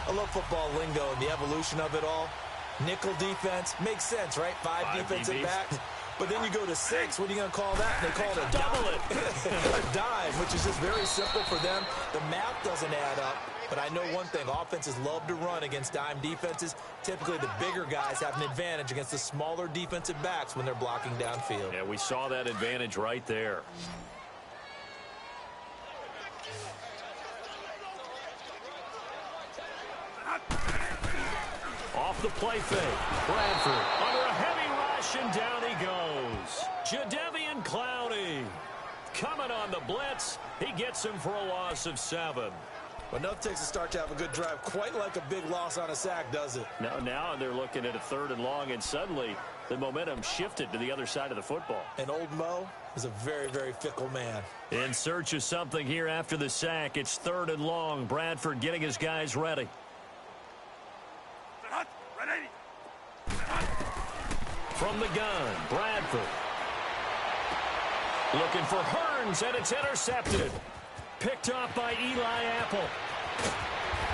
I love football lingo and the evolution of it all. Nickel defense makes sense, right? Five defensive DBs. backs. But then you go to 6. What are you going to call that? They call it a Double it. A dime, which is just very simple for them. The math doesn't add up. But I know one thing. Offenses love to run against dime defenses. Typically, the bigger guys have an advantage against the smaller defensive backs when they're blocking downfield. Yeah, we saw that advantage right there. Off the play fake. Bradford under a heavy rush, and down he goes. Jadeveon Clowney coming on the blitz. He gets him for a loss of 7. Well, enough takes a start to have a good drive. Quite like a big loss on a sack, does it? Now they're looking at a 3rd and long, and suddenly the momentum shifted to the other side of the football. And old Mo is a very, very fickle man. In search of something here after the sack. It's 3rd and long. Bradford getting his guys ready. From the gun, Bradford. Looking for Hearns, and it's intercepted. Picked off by Eli Apple.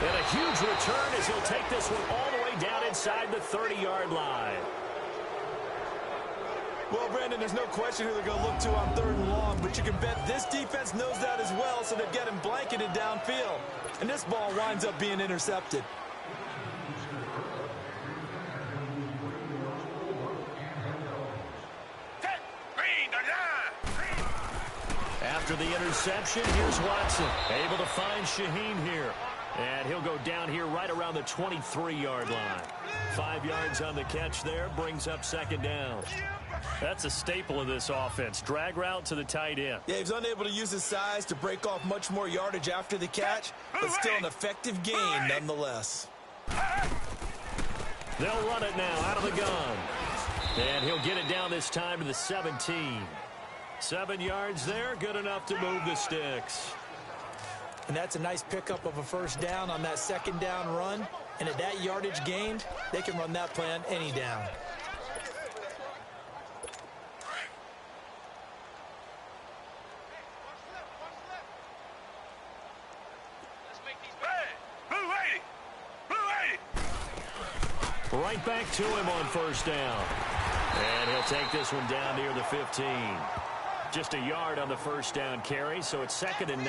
And a huge return as he'll take this one all the way down inside the 30-yard line. Well, Brandon, there's no question who they're going to look to on 3rd and long, but you can bet this defense knows that as well, so they're getting blanketed downfield. And this ball winds up being intercepted. After the interception, here's Watson. Able to find Shaheen here. And he'll go down here right around the 23-yard line. 5 yards on the catch there, brings up 2nd down. That's a staple of this offense. Drag route to the tight end. Yeah, he's unable to use his size to break off much more yardage after the catch, but still an effective gain nonetheless. They'll run it now out of the gun. And he'll get it down this time to the 17. 7 yards there, good enough to move the sticks. And that's a nice pickup of a first down on that 2nd down run. And at that yardage gained, they can run that plan any down. Right back to him on 1st down. And he'll take this one down near the 15. Just a yard on the 1st down carry, so it's 2nd and 9.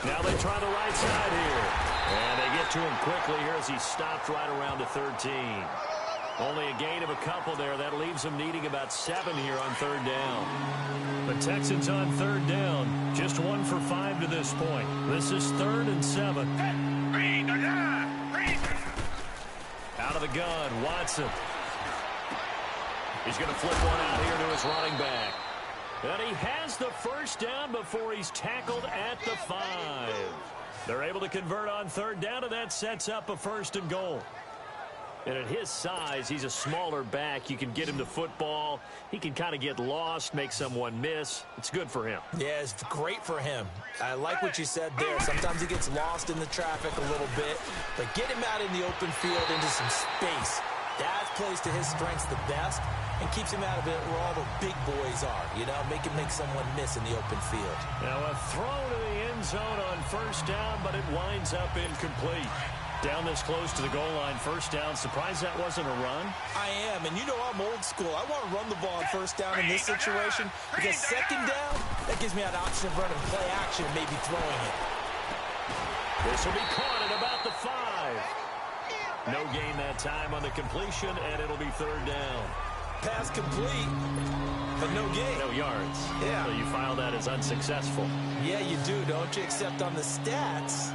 Now they try the right side here. And they get to him quickly here as he stopped right around the 13. Only a gain of a couple there. That leaves them needing about 7 here on 3rd down. The Texans on 3rd down. Just 1 for 5 to this point. This is 3rd and 7. Out of the gun, Watson. He's going to flip one out here to his running back. And he has the first down before he's tackled at the 5. They're able to convert on 3rd down, and that sets up a 1st and goal. And at his size, he's a smaller back. You can get him the football. He can kind of get lost, make someone miss. It's good for him. Yeah, it's great for him. I like what you said there. Sometimes he gets lost in the traffic a little bit, but get him out in the open field into some space. That plays to his strengths the best and keeps him out of it where all the big boys are. You know, make someone miss in the open field. Now a throw to the end zone on 1st down, but it winds up incomplete. Down this close to the goal line, first down. Surprised that wasn't a run? I am, and you know I'm old school. I want to run the ball on first down in this situation because second down, that gives me an option of running play action and maybe throwing it. This will be caught at about the 5. No gain that time on the completion, and it'll be third down. Pass complete, but no gain. No yards. Yeah. So you file that as unsuccessful. Yeah, you do, don't you? Except on the stats,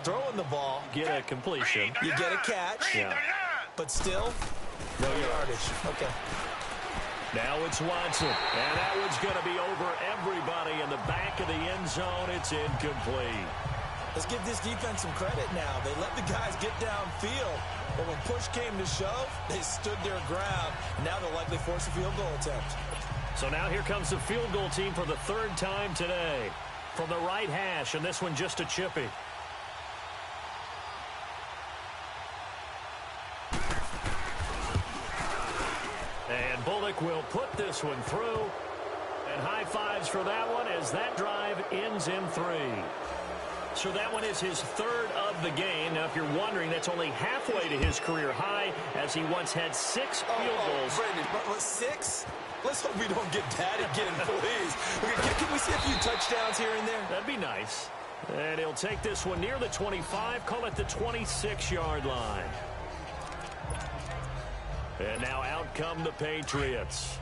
throwing the ball, Get a completion. you get a catch, Yeah. but still, no yardage. Okay. Now it's Watson, and that one's going to be over everybody in the back of the end zone. It's incomplete. Let's give this defense some credit now. They let the guys get downfield, but when push came to shove, they stood their ground. Now they'll likely force a field goal attempt. So now here comes the field goal team for the third time today. From the right hash, and this one just a chippy. And Bullock will put this one through. And high fives for that one as that drive ends in 3. So that one is his third of the game. Now, if you're wondering, that's only halfway to his career high, as he once had 6 field goals. Brandon, but 6? Let's hope we don't get that again, please. Can we see a few touchdowns here and there? That'd be nice. And he'll take this one near the 25, call it the 26-yard line. And now out come the Patriots.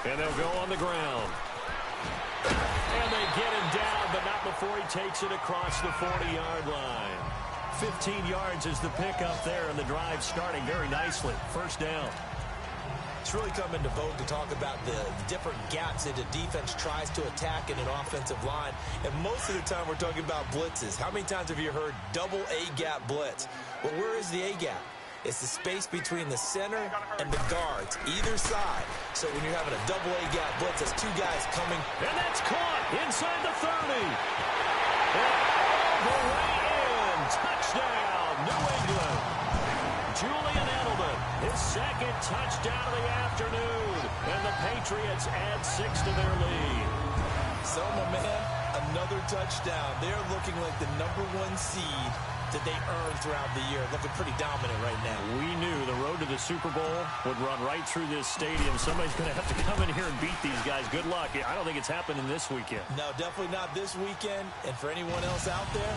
And they'll go on the ground. And they get him down, but not before he takes it across the 40-yard line. 15 yards is the pickup there, and the drive starting very nicely. First down. It's really come into vogue to talk about the different gaps that a defense tries to attack in an offensive line. And most of the time we're talking about blitzes. How many times have you heard double A-gap blitz? Well, where is the A-gap? It's the space between the center and the guards, either side. So when you're having a double A-gap blitz, that's 2 guys coming. And that's caught inside the 30. And all the way in. Touchdown, New England. Julian Edelman, his second touchdown of the afternoon. And the Patriots add 6 to their lead. So, my man, another touchdown. They're looking like the #1 seed that they earned throughout the year. Looking pretty dominant right now. We knew the road to the Super Bowl would run right through this stadium. Somebody's going to have to come in here and beat these guys. Good luck. I don't think it's happening this weekend. No, definitely not this weekend. And for anyone else out there,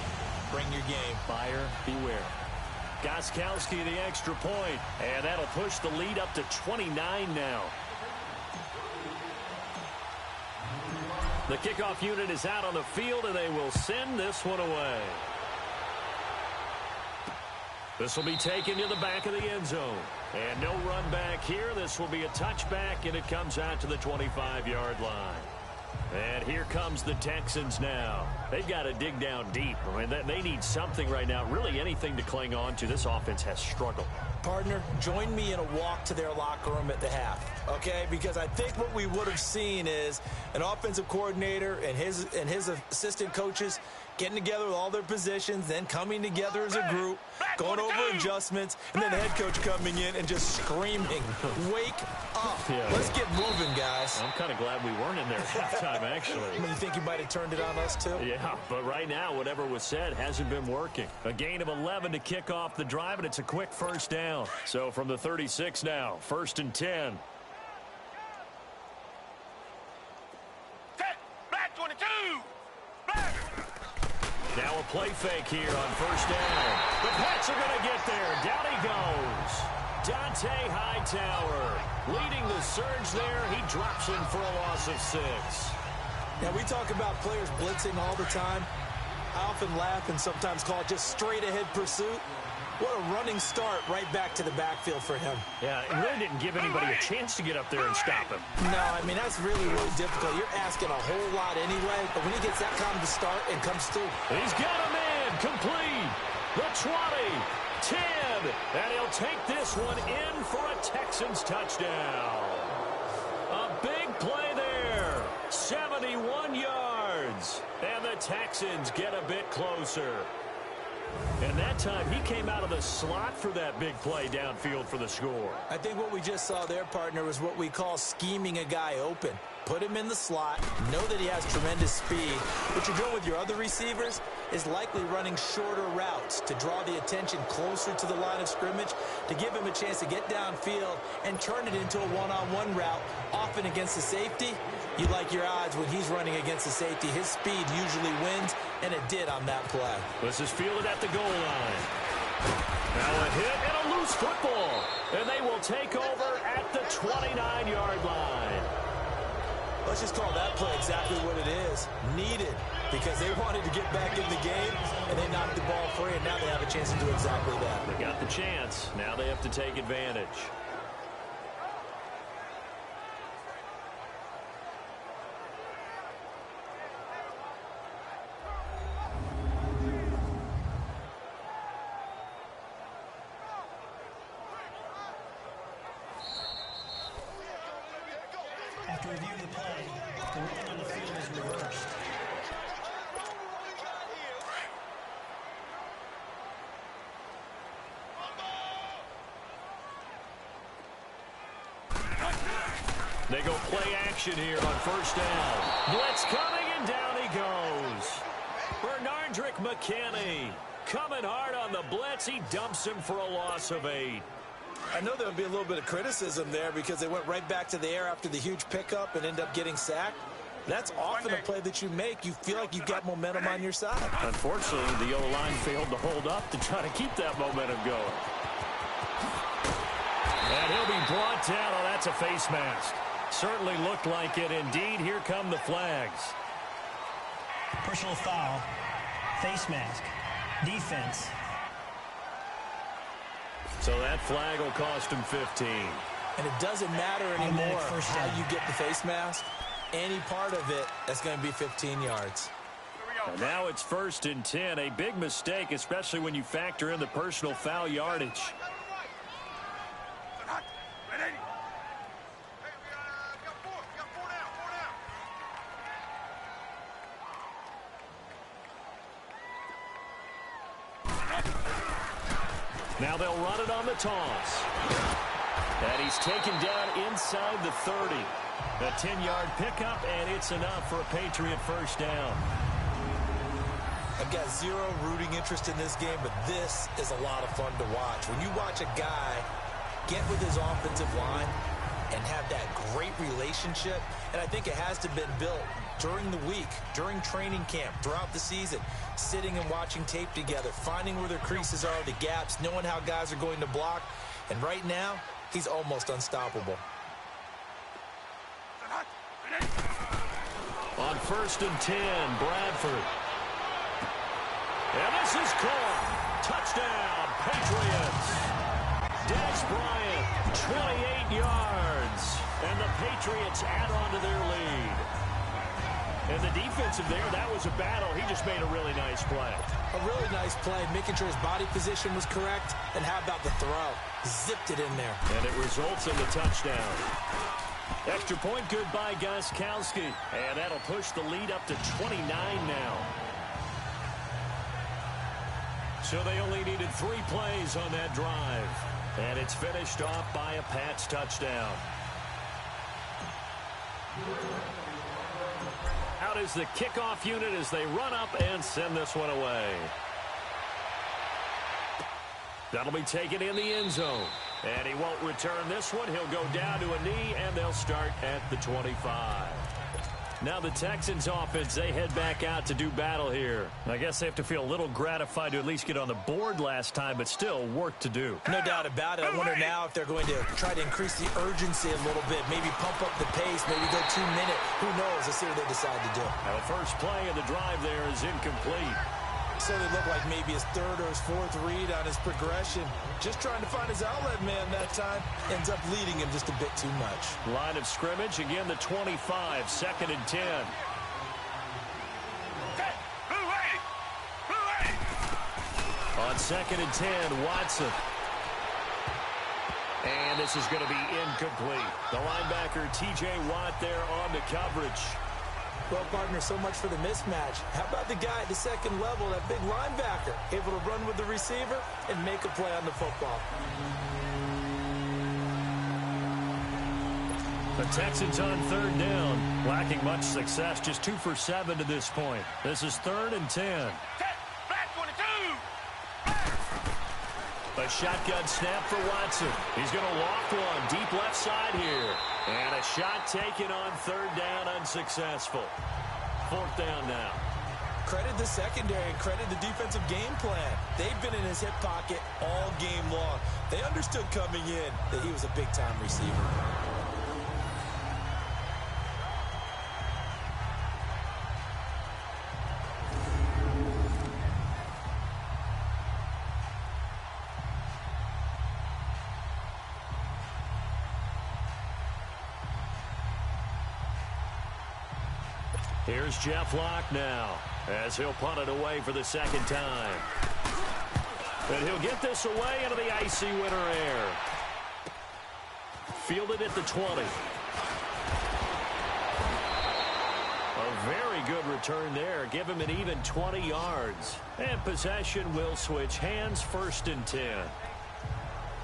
bring your game. Buyer beware. Gostkowski the extra point, and that'll push the lead up to 29 now. The kickoff unit is out on the field, and they will send this one away. This will be taken to the back of the end zone. And no run back here. This will be a touchback, and it comes out to the 25-yard line. And here comes the Texans now. They've got to dig down deep. I mean, they need something right now, really anything to cling on to. This offense has struggled. Partner, join me in a walk to their locker room at the half, okay? Because I think what we would have seen is an offensive coordinator and his assistant coaches getting together with all their positions, then coming together as a group, going over adjustments, and then the head coach coming in and just screaming, wake up. Yeah. Let's get moving, guys. I'm kind of glad we weren't in there at halftime, actually. I mean, you think you might have turned it on us, too? Yeah, but right now, whatever was said hasn't been working. A gain of 11 to kick off the drive, and it's a quick first down. So from the 36 now, 1st and 10. Black 22! Black! Now a play fake here on first down. The Pats are going to get there. Down he goes. Dante Hightower leading the surge there. He drops in for a loss of 6. Now, we talk about players blitzing all the time. I often laugh and sometimes call it just straight-ahead pursuit. What a running start right back to the backfield for him. Yeah, it really didn't give anybody a chance to get up there and stop him. No, I mean, that's really, really difficult. You're asking a whole lot anyway, but when he gets that kind of start and comes through. He's got a man complete. The 20, 10, and he'll take this one in for a Texans touchdown. A big play there. 71 yards. And the Texans get a bit closer. And that time he came out of the slot for that big play downfield for the score. I think what we just saw there, partner, was what we call scheming a guy open. Put him in the slot, know that he has tremendous speed. What you're doing with your other receivers is likely running shorter routes to draw the attention closer to the line of scrimmage, to give him a chance to get downfield and turn it into a one-on-one route, often against the safety. You like your odds when he's running against the safety. His speed usually wins, and it did on that play. This is fielded at the goal line. Now a hit and a loose football. And they will take over at the 29-yard line. Let's just call that play exactly what it is. Needed, because they wanted to get back in the game, and they knocked the ball free, and now they have a chance to do exactly that. They got the chance. Now they have to take advantage. After reviewing the play, the ruling on the field is reversed. They go play action here on first down. Blitz coming, and down he goes. Bernardrick McKinney coming hard on the blitz. He dumps him for a loss of 8. I know there'll be a little bit of criticism there because they went right back to the air after the huge pickup and end up getting sacked. That's often a play that you make. You feel like you've got momentum on your side. Unfortunately, the O-line failed to hold up to try to keep that momentum going. And he'll be brought down. Oh, that's a face mask. Certainly looked like it. Indeed, here come the flags. Personal foul, face mask, defense. So that flag will cost him 15. And it doesn't matter anymore how you get the face mask. Any part of it, that's going to be 15 yards. And now it's 1st and 10. A big mistake, especially when you factor in the personal foul yardage. Now they'll run it on the toss. And he's taken down inside the 30. A 10-yard pickup, and it's enough for a Patriot first down. I've got zero rooting interest in this game, but this is a lot of fun to watch. When you watch a guy get with his offensive line and have that great relationship, and I think it has to have been built during the week, during training camp, throughout the season, sitting and watching tape together, finding where their creases are, the gaps, knowing how guys are going to block. And right now, he's almost unstoppable. On 1st and 10, Bradford. And this is caught. Touchdown, Patriots. Des Bryant, 28 yards. And the Patriots add on to their lead. And the defensive there, that was a battle. He just made a really nice play. A really nice play, making sure his body position was correct. And how about the throw? Zipped it in there. And it results in the touchdown. Extra point good by Gostkowski. And that'll push the lead up to 29 now. So they only needed 3 plays on that drive. And it's finished off by a Pats touchdown. Out is the kickoff unit as they run up and send this one away. That'll be taken in the end zone. And he won't return this one. He'll go down to a knee, and they'll start at the 25. Now the Texans offense, they head back out to do battle here. I guess they have to feel a little gratified to at least get on the board last time, but still work to do. No doubt about it. I wonder now if they're going to try to increase the urgency a little bit, maybe pump up the pace, maybe go 2-minute. Who knows? Let's see what they decide to do. Now the first play of the drive there is incomplete. So they look like maybe his 3rd or his 4th read on his progression. Just trying to find his outlet man that time. Ends up leading him just a bit too much. Line of scrimmage, again the 25, 2nd and 10. On 2nd and 10, Watson. And this is going to be incomplete. The linebacker, T.J. Watt, there on the coverage. Well, partner, so much for the mismatch. How about the guy at the second level, that big linebacker, able to run with the receiver and make a play on the football? The Texans on third down, lacking much success, just 2 for 7 to this point. This is 3rd and 10. Flat 22. A shotgun snap for Watson. He's going to loft one deep left side here. And a shot taken on third down, unsuccessful. 4th down now. Credit the secondary and credit the defensive game plan. They've been in his hip pocket all game long. They understood coming in that he was a big-time receiver. Here's Jeff Locke now as he'll punt it away for the second time. And he'll get this away into the icy winter air. Fielded at the 20. A very good return there. Give him an even 20 yards. And possession will switch hands, 1st and 10.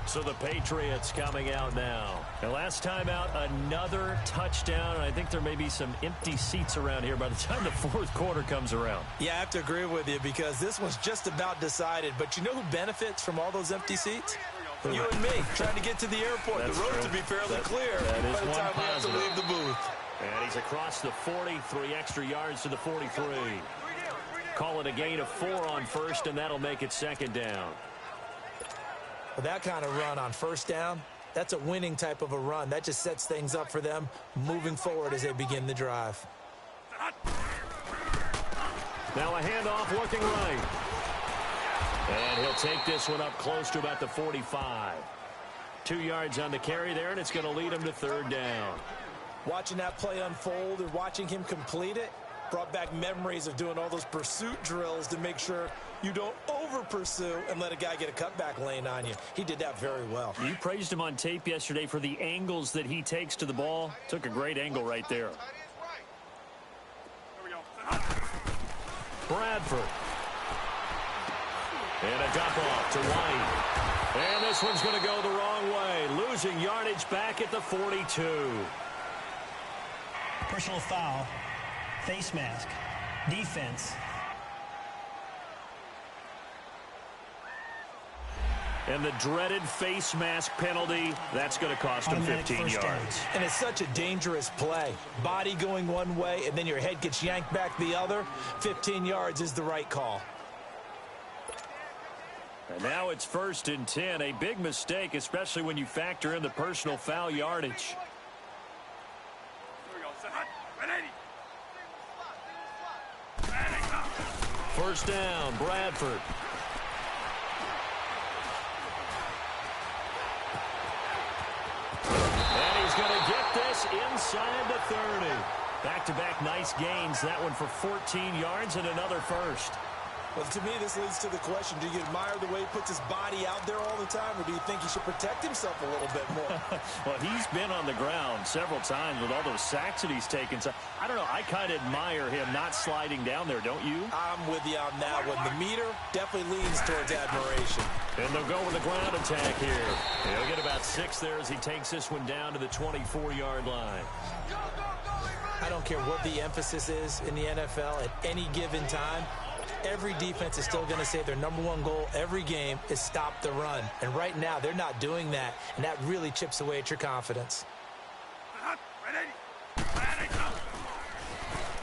So the Patriots coming out now. And last time out, another touchdown. I think there may be some empty seats around here by the time the 4th quarter comes around. Yeah, I have to agree with you because this one's just about decided. But you know who benefits from all those empty seats? You and me, trying to get to the airport. That's the road true. to be fairly clear that is by the one time we have to positive. leave the booth. And he's across the 40, 3 extra yards to the 43. Call it a gain of 4 on first, and that'll make it 2nd down. With that kind of run on 1st down, that's a winning type of a run. That just sets things up for them moving forward as they begin the drive. Now a handoff looking right. And he'll take this one up close to about the 45. 2 yards on the carry there, and it's going to lead him to 3rd down. Watching that play unfold and watching him complete it brought back memories of doing all those pursuit drills to make sure you don't over-pursue and let a guy get a cutback lane on you. He did that very well. You praised him on tape yesterday for the angles that he takes to the ball. Took a great angle right there. Bradford. And a dump off to White. And this one's going to go the wrong way. Losing yardage back at the 42. Personal foul. Face mask. Defense. And the dreaded face mask penalty, that's going to cost him 15 yards. And it's such a dangerous play. Body going one way, and then your head gets yanked back the other. 15 yards is the right call. And now it's 1st and 10. A big mistake, especially when you factor in the personal foul yardage. First down, Bradford. And he's going to get this inside the 30. Back-to-back nice gains. That one for 14 yards and another first. Well, to me, this leads to the question, do you admire the way he puts his body out there all the time, or do you think he should protect himself a little bit more? Well, he's been on the ground several times with all those sacks that he's taken. So, I don't know. I kind of admire him not sliding down there, don't you? I'm with you on that one. The meter definitely leans towards admiration. And they'll go with a ground attack here. He'll get about 6 there as he takes this one down to the 24-yard line. I don't care what the emphasis is in the NFL at any given time. Every defense is still going to say their #1 goal every game is stop the run. And right now, they're not doing that, and that really chips away at your confidence.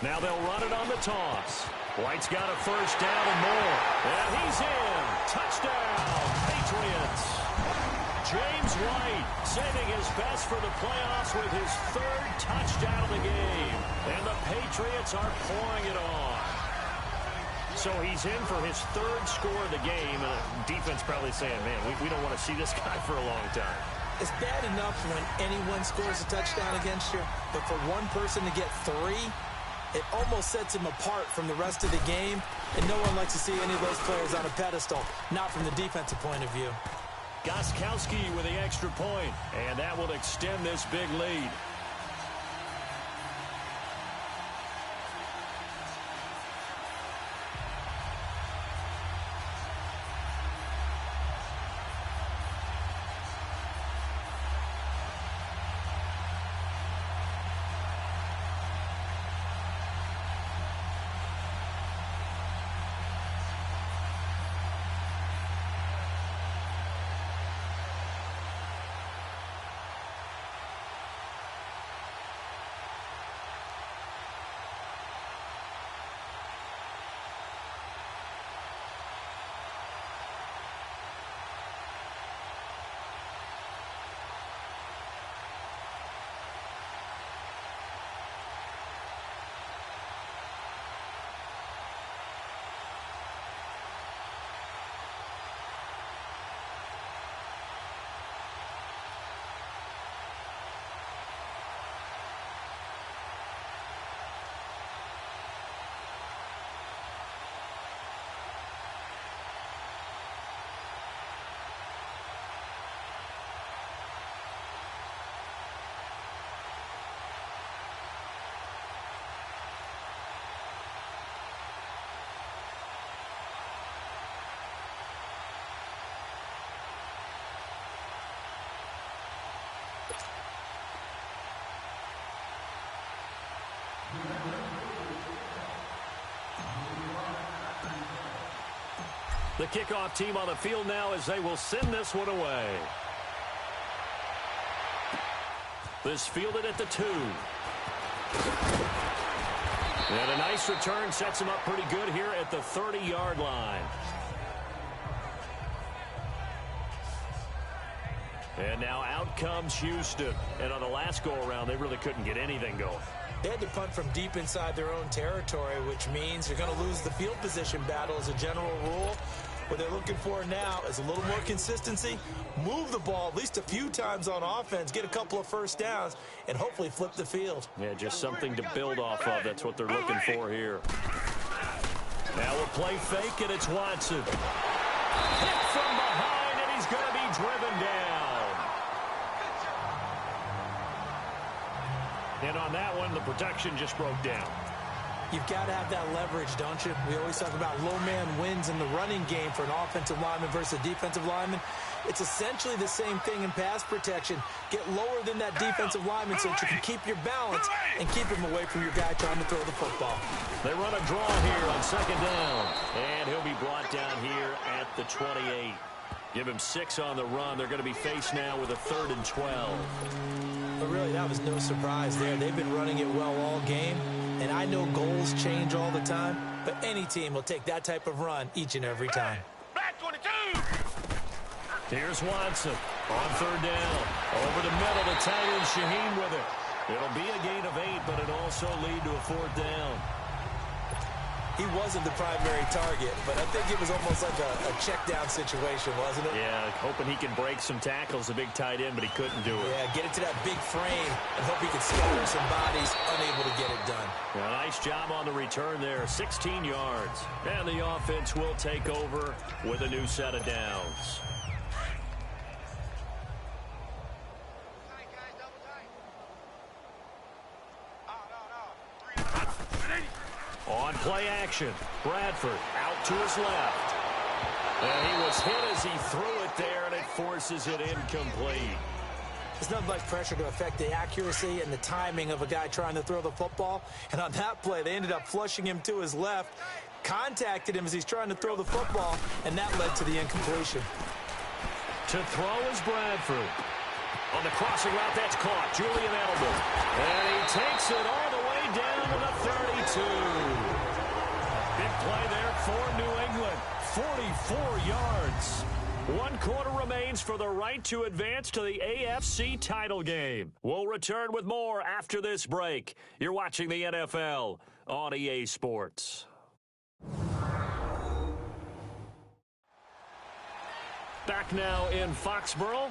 Now they'll run it on the toss. White's got a first down and more. And he's in. Touchdown, Patriots. James White saving his best for the playoffs with his 3rd touchdown of the game. And the Patriots are pouring it on. So he's in for his 3rd score of the game. And the defense probably saying, man, we don't want to see this guy for a long time. It's bad enough when anyone scores a touchdown against you, but for one person to get 3, it almost sets him apart from the rest of the game, and no one likes to see any of those players on a pedestal, not from the defensive point of view. Gostkowski with the extra point, and that will extend this big lead. The kickoff team on the field now as they will send this one away. This fielded at the 2. And a nice return sets him up pretty good here at the 30-yard line. And now out comes Houston. And on the last go-around, they really couldn't get anything going. They had to punt from deep inside their own territory, which means you're going to lose the field position battle as a general rule. What they're looking for now is a little more consistency, move the ball at least a few times on offense, get a couple of first downs, and hopefully flip the field. Yeah, just something to build off of. That's what they're looking for here. Now we'll play fake, and it's Watson. Hit from behind, and he's going to be driven down. And on that one, the protection just broke down. You've got to have that leverage, don't you? We always talk about low man wins in the running game for an offensive lineman versus a defensive lineman. It's essentially the same thing in pass protection. Get lower than that defensive lineman so that you can keep your balance and keep him away from your guy trying to throw the football. They run a draw here on second down. And he'll be brought down here at the 28. Give him 6 on the run. They're going to be faced now with a 3rd and 12. But really, that was no surprise there. They've been running it well all game. And I know goals change all the time, but any team will take that type of run each and every time. Black 22. Here's Watson on 3rd down. Over the middle, the tight end Shaheen with it. It'll be a gain of 8, but it'll also lead to a 4th down. He wasn't the primary target, but I think it was almost like a check down situation, wasn't it? Yeah, hoping he can break some tackles, a big tight end, but he couldn't do it. Yeah, get it to that big frame and hope he can scatter some bodies, unable to get it done. Yeah, nice job on the return there, 16 yards. And the offense will take over with a new set of downs. On play action, Bradford out to his left. And he was hit as he threw it there, and it forces it incomplete. There's nothing like pressure to affect the accuracy and the timing of a guy trying to throw the football. And on that play, they ended up flushing him to his left, contacted him as he's trying to throw the football, and that led to the incompletion. To throw is Bradford. On the crossing route, that's caught. Julian Edelman. And he takes it all the way down to the 32. Big play there for New England. 44 yards. 1 quarter remains for the right to advance to the AFC title game. We'll return with more after this break. You're watching the NFL on EA Sports. Back now in Foxborough.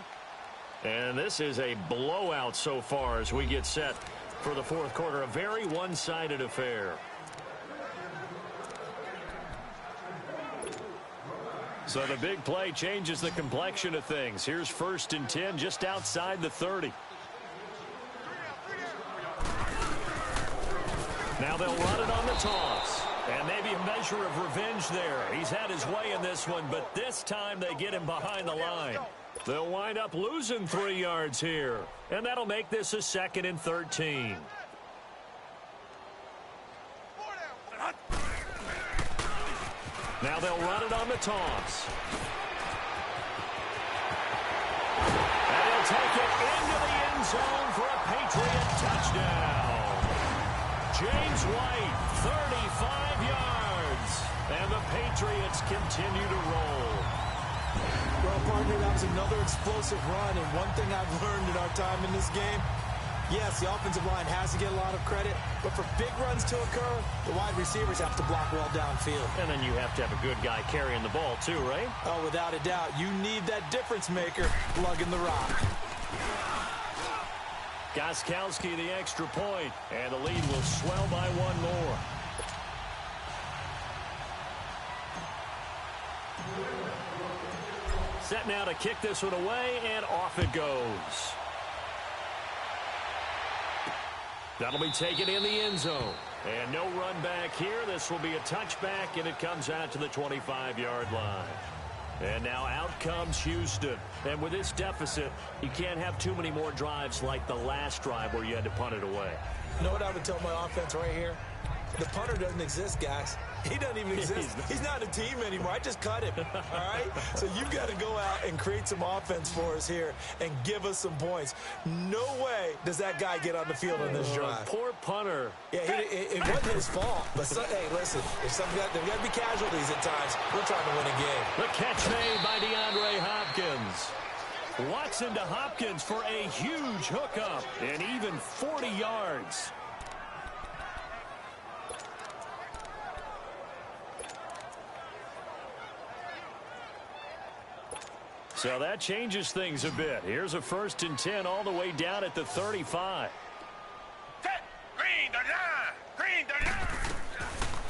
And this is a blowout so far as we get set for the 4th quarter. A very one-sided affair. So the big play changes the complexion of things. Here's 1st and 10 just outside the 30. Now they'll run it on the toss. And maybe a measure of revenge there. He's had his way in this one, but this time they get him behind the line. They'll wind up losing 3 yards here. And that'll make this a 2nd and 13. Now they'll run it on the toss. And they'll take it into the end zone for a Patriot touchdown. James White, 35 yards. And the Patriots continue to roll. Well, partner, that was another explosive run, and one thing I've learned in our time in this game, yes, the offensive line has to get a lot of credit, but for big runs to occur, the wide receivers have to block well downfield. And then you have to have a good guy carrying the ball too, right? Oh, without a doubt. You need that difference maker lugging the rock. Gostkowski the extra point, and the lead will swell by 1 more. Set now to kick this one away, and off it goes. That'll be taken in the end zone. And no run back here. This will be a touchback, and it comes out to the 25-yard line. And now out comes Houston. And with this deficit, you can't have too many more drives like the last drive where you had to punt it away. You know what I would tell my offense right here? The punter doesn't exist, guys. He doesn't even exist. He's not a team anymore. I just cut him, all right? So you've got to go out and create some offense for us here and give us some points. No way does that guy get on the field on this drive. Poor punter. Yeah, it wasn't his fault. But, hey, listen, if there's got to be casualties at times. We're trying to win a game. The catch made by DeAndre Hopkins. Watson to Hopkins for a huge hookup and even 40 yards. So that changes things a bit. Here's a 1st and 10 all the way down at the 35. Green the line! Green the line!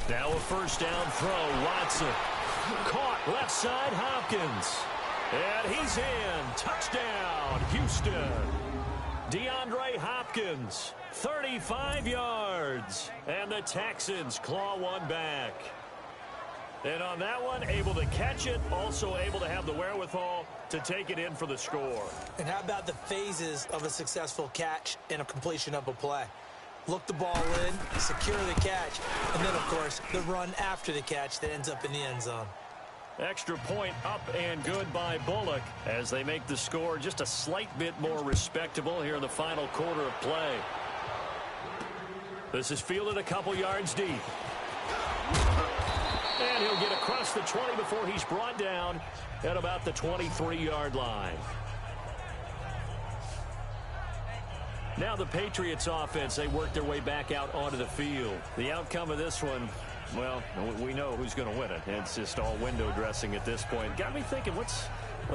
Now a 1st down throw. Watson. Caught left side Hopkins. And he's in. Touchdown, Houston. DeAndre Hopkins, 35 yards. And the Texans claw one back. And on that one, able to catch it, also able to have the wherewithal to take it in for the score. And how about the phases of a successful catch and a completion of a play? Look the ball in, secure the catch, and then, of course, the run after the catch that ends up in the end zone. Extra point up and good by Bullock as they make the score just a slight bit more respectable here in the final quarter of play. This is fielded a couple yards deep. And he'll get across the 20 before he's brought down at about the 23-yard line. Now the Patriots offense, they work their way back out onto the field. The outcome of this one, well, we know who's going to win it. It's just all window dressing at this point. Got me thinking, what's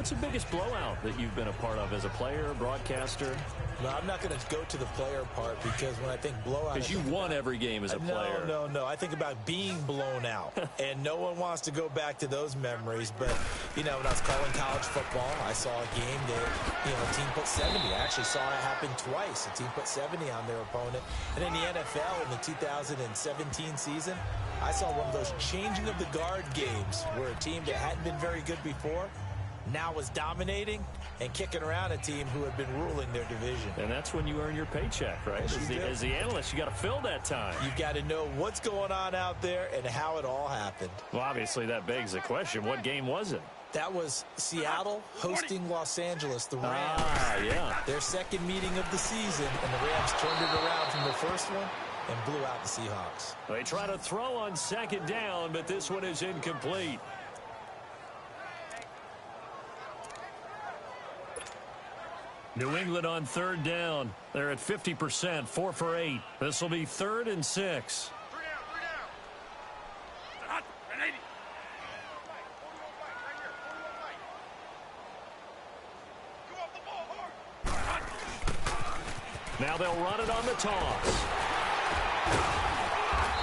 the biggest blowout that you've been a part of as a player, broadcaster? No, I'm not going to go to the player part because when I think blowout... Because you won every game as a player. No. I think about being blown out. And no one wants to go back to those memories. But, when I was calling college football, I saw a game that, a team put 70. I actually saw it happen twice. A team put 70 on their opponent. And in the NFL in the 2017 season, I saw one of those changing of the guard games where a team that hadn't been very good before now was dominating and kicking around a team who had been ruling their division. And that's when you earn your paycheck, right? As the analyst, you got to fill that time. You've got to know what's going on out there and how it all happened. Well, obviously, that begs the question, what game was it? That was Seattle hosting Los Angeles, the Rams. Yeah. Their second meeting of the season, and the Rams turned it around from the first one and blew out the Seahawks. They try to throw on 2nd down, but this one is incomplete. New England on 3rd down. They're at 50%, 4 for 8. This will be 3rd and 6. Now they'll run it on the toss.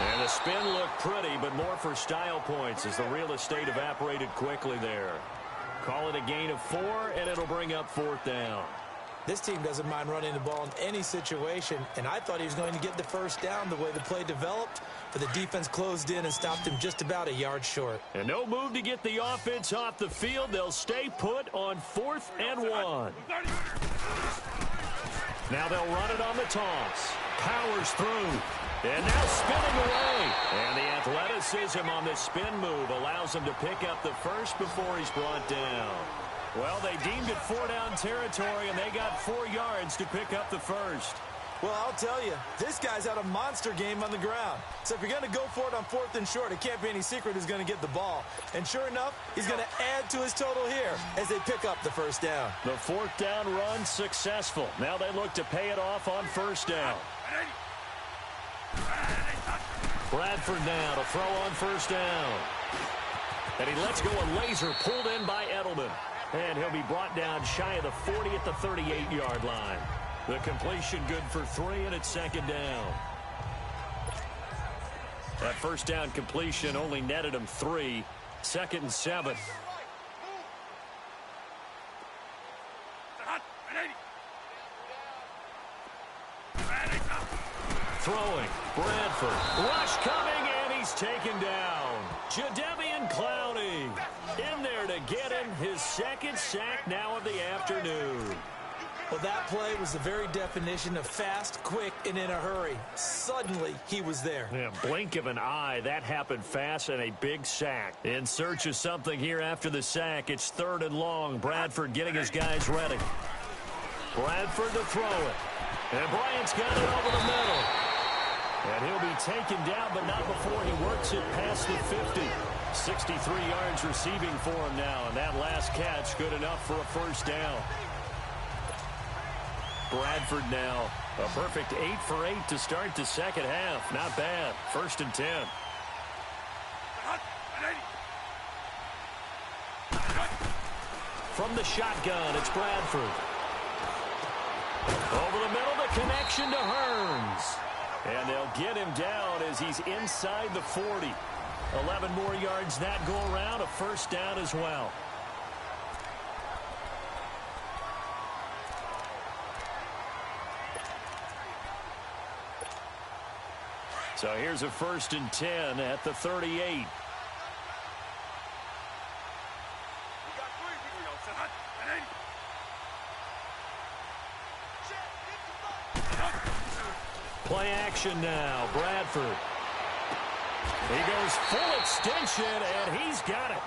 And the spin looked pretty, but more for style points as the real estate evaporated quickly there. Call it a gain of 4, and it'll bring up 4th down. This team doesn't mind running the ball in any situation, and I thought he was going to get the 1st down the way the play developed, but the defense closed in and stopped him just about a yard short. And no move to get the offense off the field. They'll stay put on 4th and 1. Now they'll run it on the toss. Powers through. And now spinning away. And the athleticism on the spin move allows him to pick up the 1st before he's brought down. Well, they deemed it 4-down territory, and they got 4 yards to pick up the 1st. Well, I'll tell you, this guy's had a monster game on the ground. So if you're going to go for it on 4th and short, it can't be any secret who's going to get the ball. And sure enough, he's going to add to his total here as they pick up the 1st down. The 4th down run successful. Now they look to pay it off on 1st down. Bradford now to throw on 1st down. And he lets go a laser pulled in by Edelman. And he'll be brought down shy of the 40 at the 38-yard line. The completion good for 3, and it's 2nd down. That 1st down completion only netted him 3. 2nd and 7. Throwing. Bradford. Rush coming, and he's taken down. Jadeveon Clowney in there to get him his 2nd sack now of the afternoon. Well, that play was the very definition of fast, quick, and in a hurry. Suddenly, he was there. Yeah, blink of an eye. That happened fast and a big sack. In search of something here after the sack. It's 3rd and long. Bradford getting his guys ready. Bradford to throw it. And Bryant's got it over the middle. And he'll be taken down, but not before he works it past the 50. 63 yards receiving for him now. And that last catch good enough for a first down. Bradford now a perfect 8 for 8 to start the second half. Not bad. 1st and 10. From the shotgun, it's Bradford. Over the middle, the connection to Hearns. And they'll get him down as he's inside the 40. 11 more yards that go around. A first down as well. So here's a 1st and 10 at the 38. Play action now. Bradford. He goes full extension, and he's got it.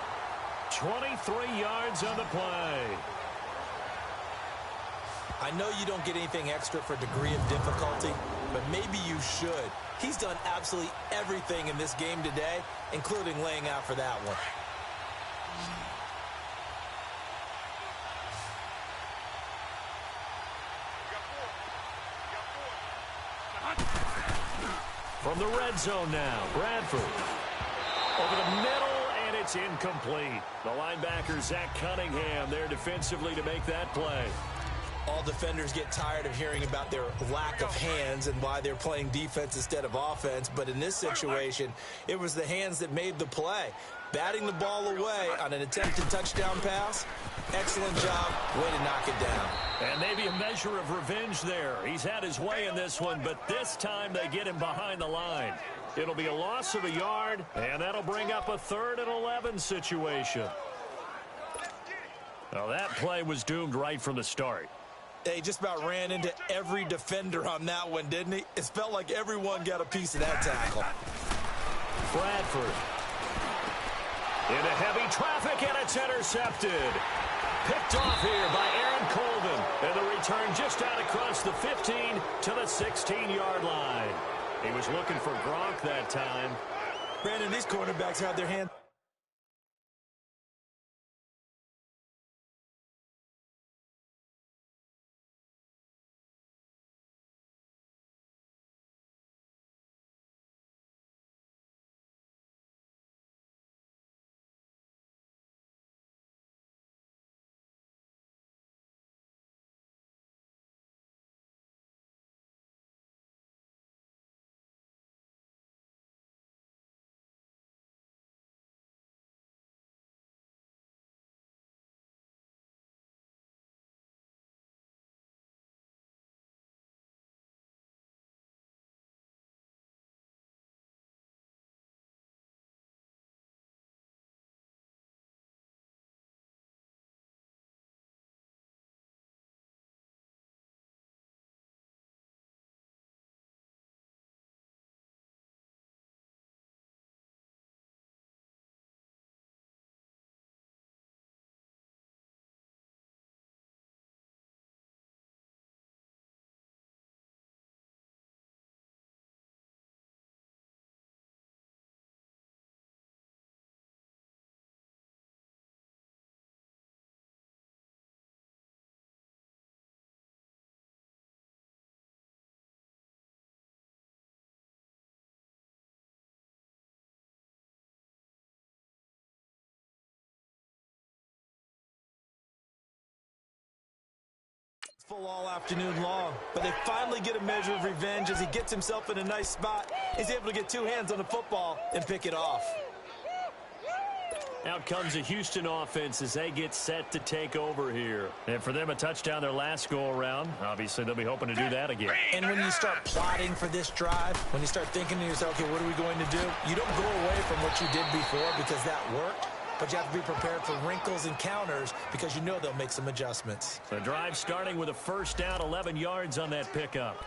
23 yards on the play. I know you don't get anything extra for degree of difficulty, but maybe you should. He's done absolutely everything in this game today, including laying out for that one. From the red zone now, Bradford. Over the middle, and it's incomplete. The linebacker, Zach Cunningham, there defensively to make that play. All defenders get tired of hearing about their lack of hands and why they're playing defense instead of offense. But in this situation, it was the hands that made the play. Batting the ball away on an attempted touchdown pass. Excellent job. Way to knock it down. And maybe a measure of revenge there. He's had his way in this one, but this time they get him behind the line. It'll be a loss of a yard, and that'll bring up a 3rd and 11 situation. Now that play was doomed right from the start. He just about ran into every defender on that one, didn't he? It felt like everyone got a piece of that tackle. Bradford. Into heavy traffic, and it's intercepted. Picked off here by Aaron Colvin. And the return just out across the 15 to the 16-yard line. He was looking for Gronk that time. Brandon, these cornerbacks have their hands. Full all afternoon long, but they finally get a measure of revenge as he gets himself in a nice spot. He's able to get 2 hands on the football and pick it off. Out comes the Houston offense as they get set to take over here. And for them, a touchdown their last go-around. Obviously, they'll be hoping to do that again. And when you start plotting for this drive, when you start thinking to yourself, okay, what are we going to do? You don't go away from what you did before because that worked. but you have to be prepared for wrinkles and counters because you know they'll make some adjustments. The drive starting with a first down, 11 yards on that pickup.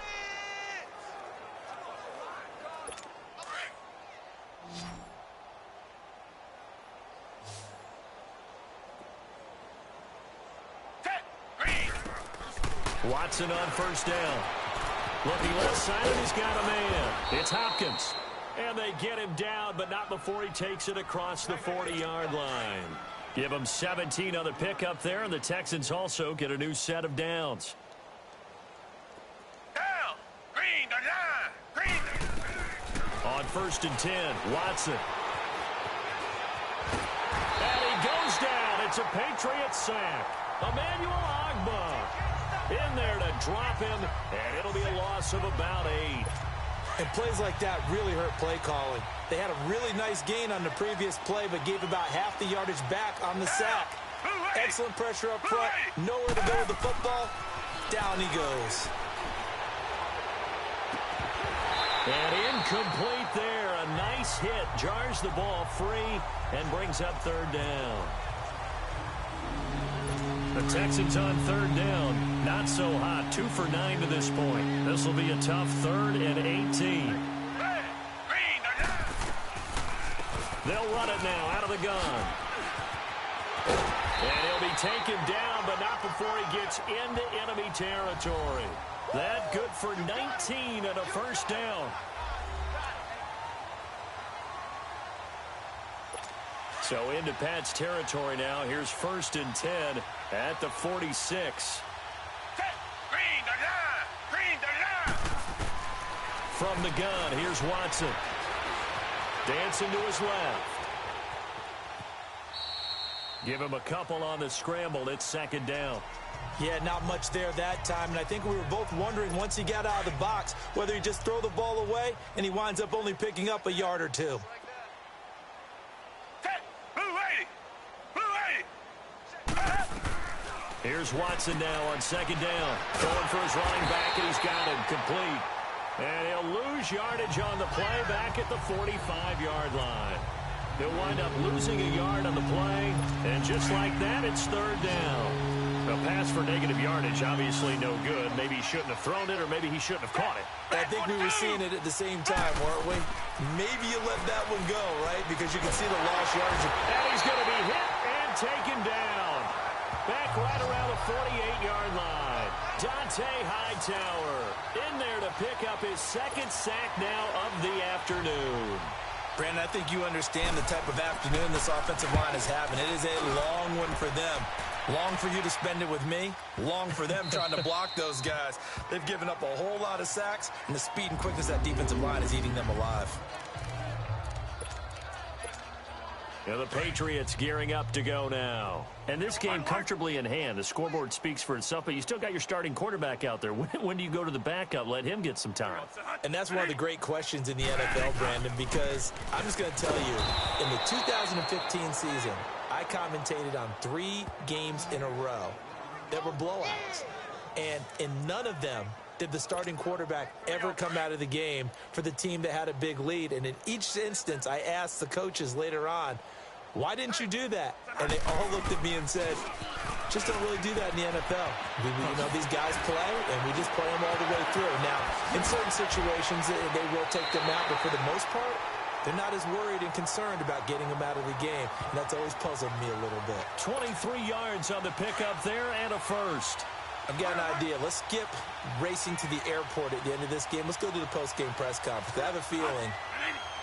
Watson on first down. Looking left side, and he's got a man. It's Hopkins. And they get him down, but not before he takes it across the 40-yard line. Give him 17 on the pickup there, and the Texans also get a new set of downs. Down. Green, the line. Green. On first and 10, Watson. And he goes down. It's a Patriots sack. Emmanuel Ogbah in there to drop him, and it'll be a loss of about 8. And plays like that really hurt play calling. They had a really nice gain on the previous play, but gave about half the yardage back on the sack. Excellent pressure up front. Nowhere to go with the football. Down he goes. And incomplete there. A nice hit. Jars the ball free and brings up third down. The Texans on third down. Not so hot. 2 for 9 to this point. This will be a tough 3rd and 18. They'll run it now out of the gun. And he'll be taken down, but not before he gets into enemy territory. That good for 19 and a first down. So into Pat's territory now. Here's first and 10 at the 46. From the gun, here's Watson. Dancing to his left. Give him a couple on the scramble. It's second down. Yeah, not much there that time, and I think we were both wondering once he got out of the box whether he just throw the ball away, and he winds up only picking up a yard or two. Here's Watson now on second down. Going for his running back, and he's got him complete. And he'll lose yardage on the play back at the 45-yard line. He'll wind up losing a yard on the play, and just like that, it's third down. A pass for negative yardage, obviously no good. Maybe he shouldn't have thrown it, or maybe he shouldn't have caught it. I think we were seeing it at the same time, weren't we? Maybe you let that one go, right? Because you can see the lost yardage. And he's going to be hit and taken down. Back right around the 48-yard line. Dante Hightower in there to pick up his second sack now of the afternoon. Brandon, I think you understand the type of afternoon this offensive line is having. It is a long one for them. Long for you to spend it with me. Long for them trying to block those guys. They've given up a whole lot of sacks, and the speed and quickness of that defensive line is eating them alive. Yeah, the Patriots gearing up to go now. And this game comfortably in hand. The scoreboard speaks for itself, but you still got your starting quarterback out there. When do you go to the backup? Let him get some time. And that's one of the great questions in the NFL, Brandon, because I'm just going to tell you, in the 2015 season, I commentated on 3 games in a row that were blowouts. And in none of them did the starting quarterback ever come out of the game for the team that had a big lead. And in each instance, I asked the coaches later on, why didn't you do that? And they all looked at me and said, just don't really do that in the NFL. You know, these guys play, and we just play them all the way through. Now, in certain situations, they will take them out, but for the most part, they're not as worried and concerned about getting them out of the game. And that's always puzzled me a little bit. 23 yards on the pickup there and a first. I've got an idea. Let's skip racing to the airport at the end of this game. Let's go to the post-game press conference. I have a feeling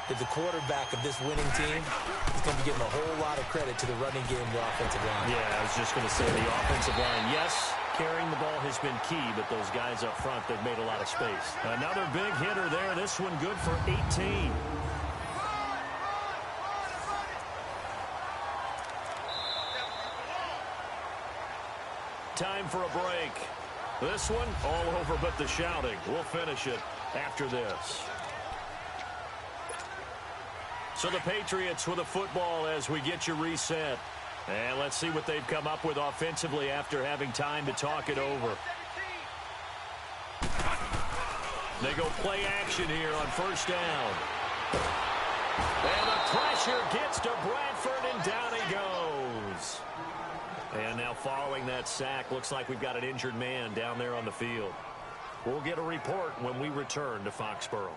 that the quarterback of this winning team is going to be getting a whole lot of credit to the running game of the offensive line. Yeah, I was just going to say the offensive line, yes, carrying the ball has been key, but those guys up front, they've made a lot of space. Another big hitter there. This one good for 18. Time for a break. This one all over but the shouting. We'll finish it after this. So the Patriots with a football as we get you reset. And let's see what they've come up with offensively after having time to talk it over. They go play action here on first down. And the pressure gets to Bradford, and down he goes. And now following that sack, looks like we've got an injured man down there on the field. We'll get a report when we return to Foxborough.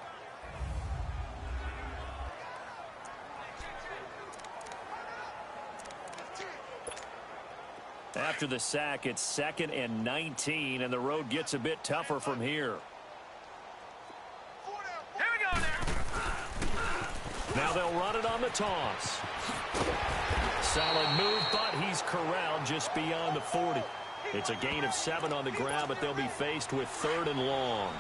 After the sack, it's 2nd and 19, and the road gets a bit tougher from here. Here we go now. Now they'll run it on the toss. Solid move, but he's corralled just beyond the 40. It's a gain of 7 on the ground, but they'll be faced with 3rd and long.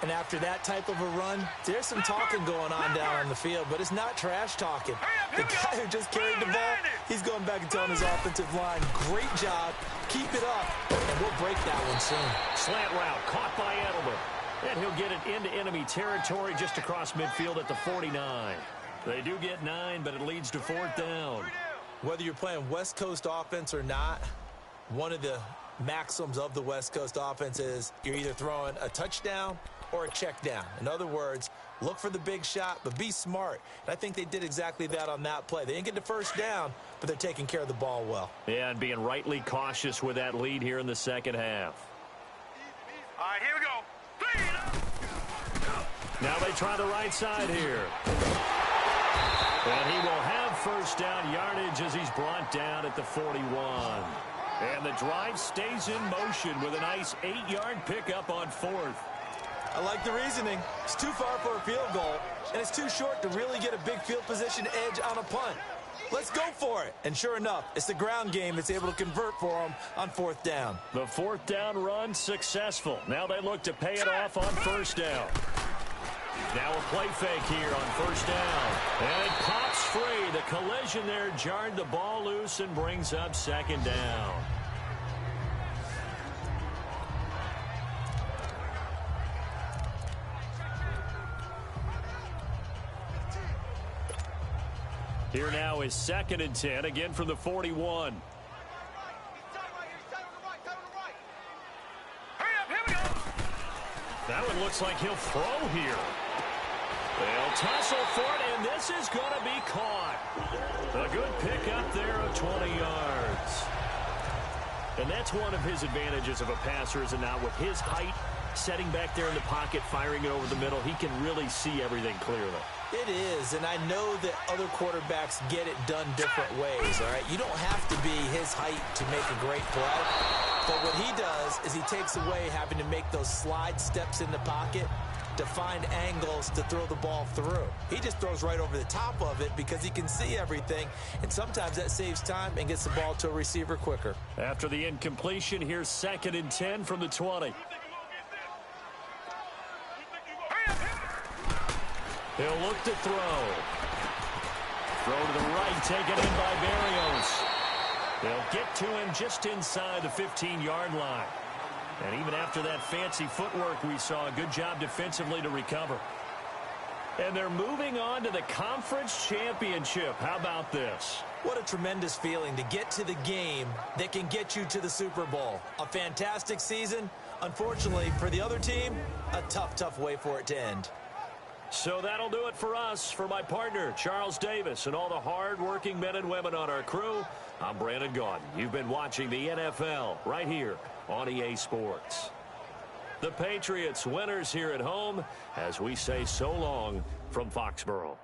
And after that type of a run, there's some talking going on down on the field, but it's not trash talking. The guy who just carried the ball, he's going back and telling his offensive line, great job, keep it up, and we'll break that one soon. Slant route caught by Edelman, and he'll get it into enemy territory just across midfield at the 49. They do get 9, but it leads to 4th down. Whether you're playing West Coast offense or not, one of the maxims of the West Coast offense is you're either throwing a touchdown or a check down. In other words, look for the big shot, but be smart. And I think they did exactly that on that play. They didn't get the first down, but they're taking care of the ball well. Yeah, and being rightly cautious with that lead here in the second half. All right, here we go. Now they try the right side here. And he will have first down yardage as he's brought down at the 41. And the drive stays in motion with a nice 8-yard pickup on 4th. I like the reasoning. It's too far for a field goal, and it's too short to really get a big field position edge on a punt. Let's go for it. And sure enough, it's the ground game that's able to convert for them on 4th down. The 4th down run successful. Now they look to pay it off on 1st down. Now a play fake here on 1st down. And it pops free. The collision there jarred the ball loose and brings up 2nd down. Here now is 2nd and 10, again from the 41. That one looks like he'll throw here. They'll tussle for it, and this is going to be caught. A good pickup there of 20 yards. And that's one of his advantages of a passer, is it not? With his height, setting back there in the pocket, firing it over the middle, he can really see everything clearly. It is, and I know that other quarterbacks get it done different ways, all right? You don't have to be his height to make a great play. But what he does is he takes away having to make those slide steps in the pocket to find angles to throw the ball through. He just throws right over the top of it because he can see everything, and sometimes that saves time and gets the ball to a receiver quicker. After the incompletion, here's 2nd and 10 from the 20. He'll look to throw. Throw to the right, taken in by Barrios. They'll get to him just inside the 15-yard line. And even after that fancy footwork, we saw a good job defensively to recover. And they're moving on to the conference championship. How about this? What a tremendous feeling to get to the game that can get you to the Super Bowl. A fantastic season. Unfortunately, for the other team, a tough, tough way for it to end. So that'll do it for us. For my partner, Charles Davis, and all the hard-working men and women on our crew, I'm Brandon Gaudin. You've been watching the NFL right here on EA Sports. The Patriots winners here at home as we say so long from Foxborough.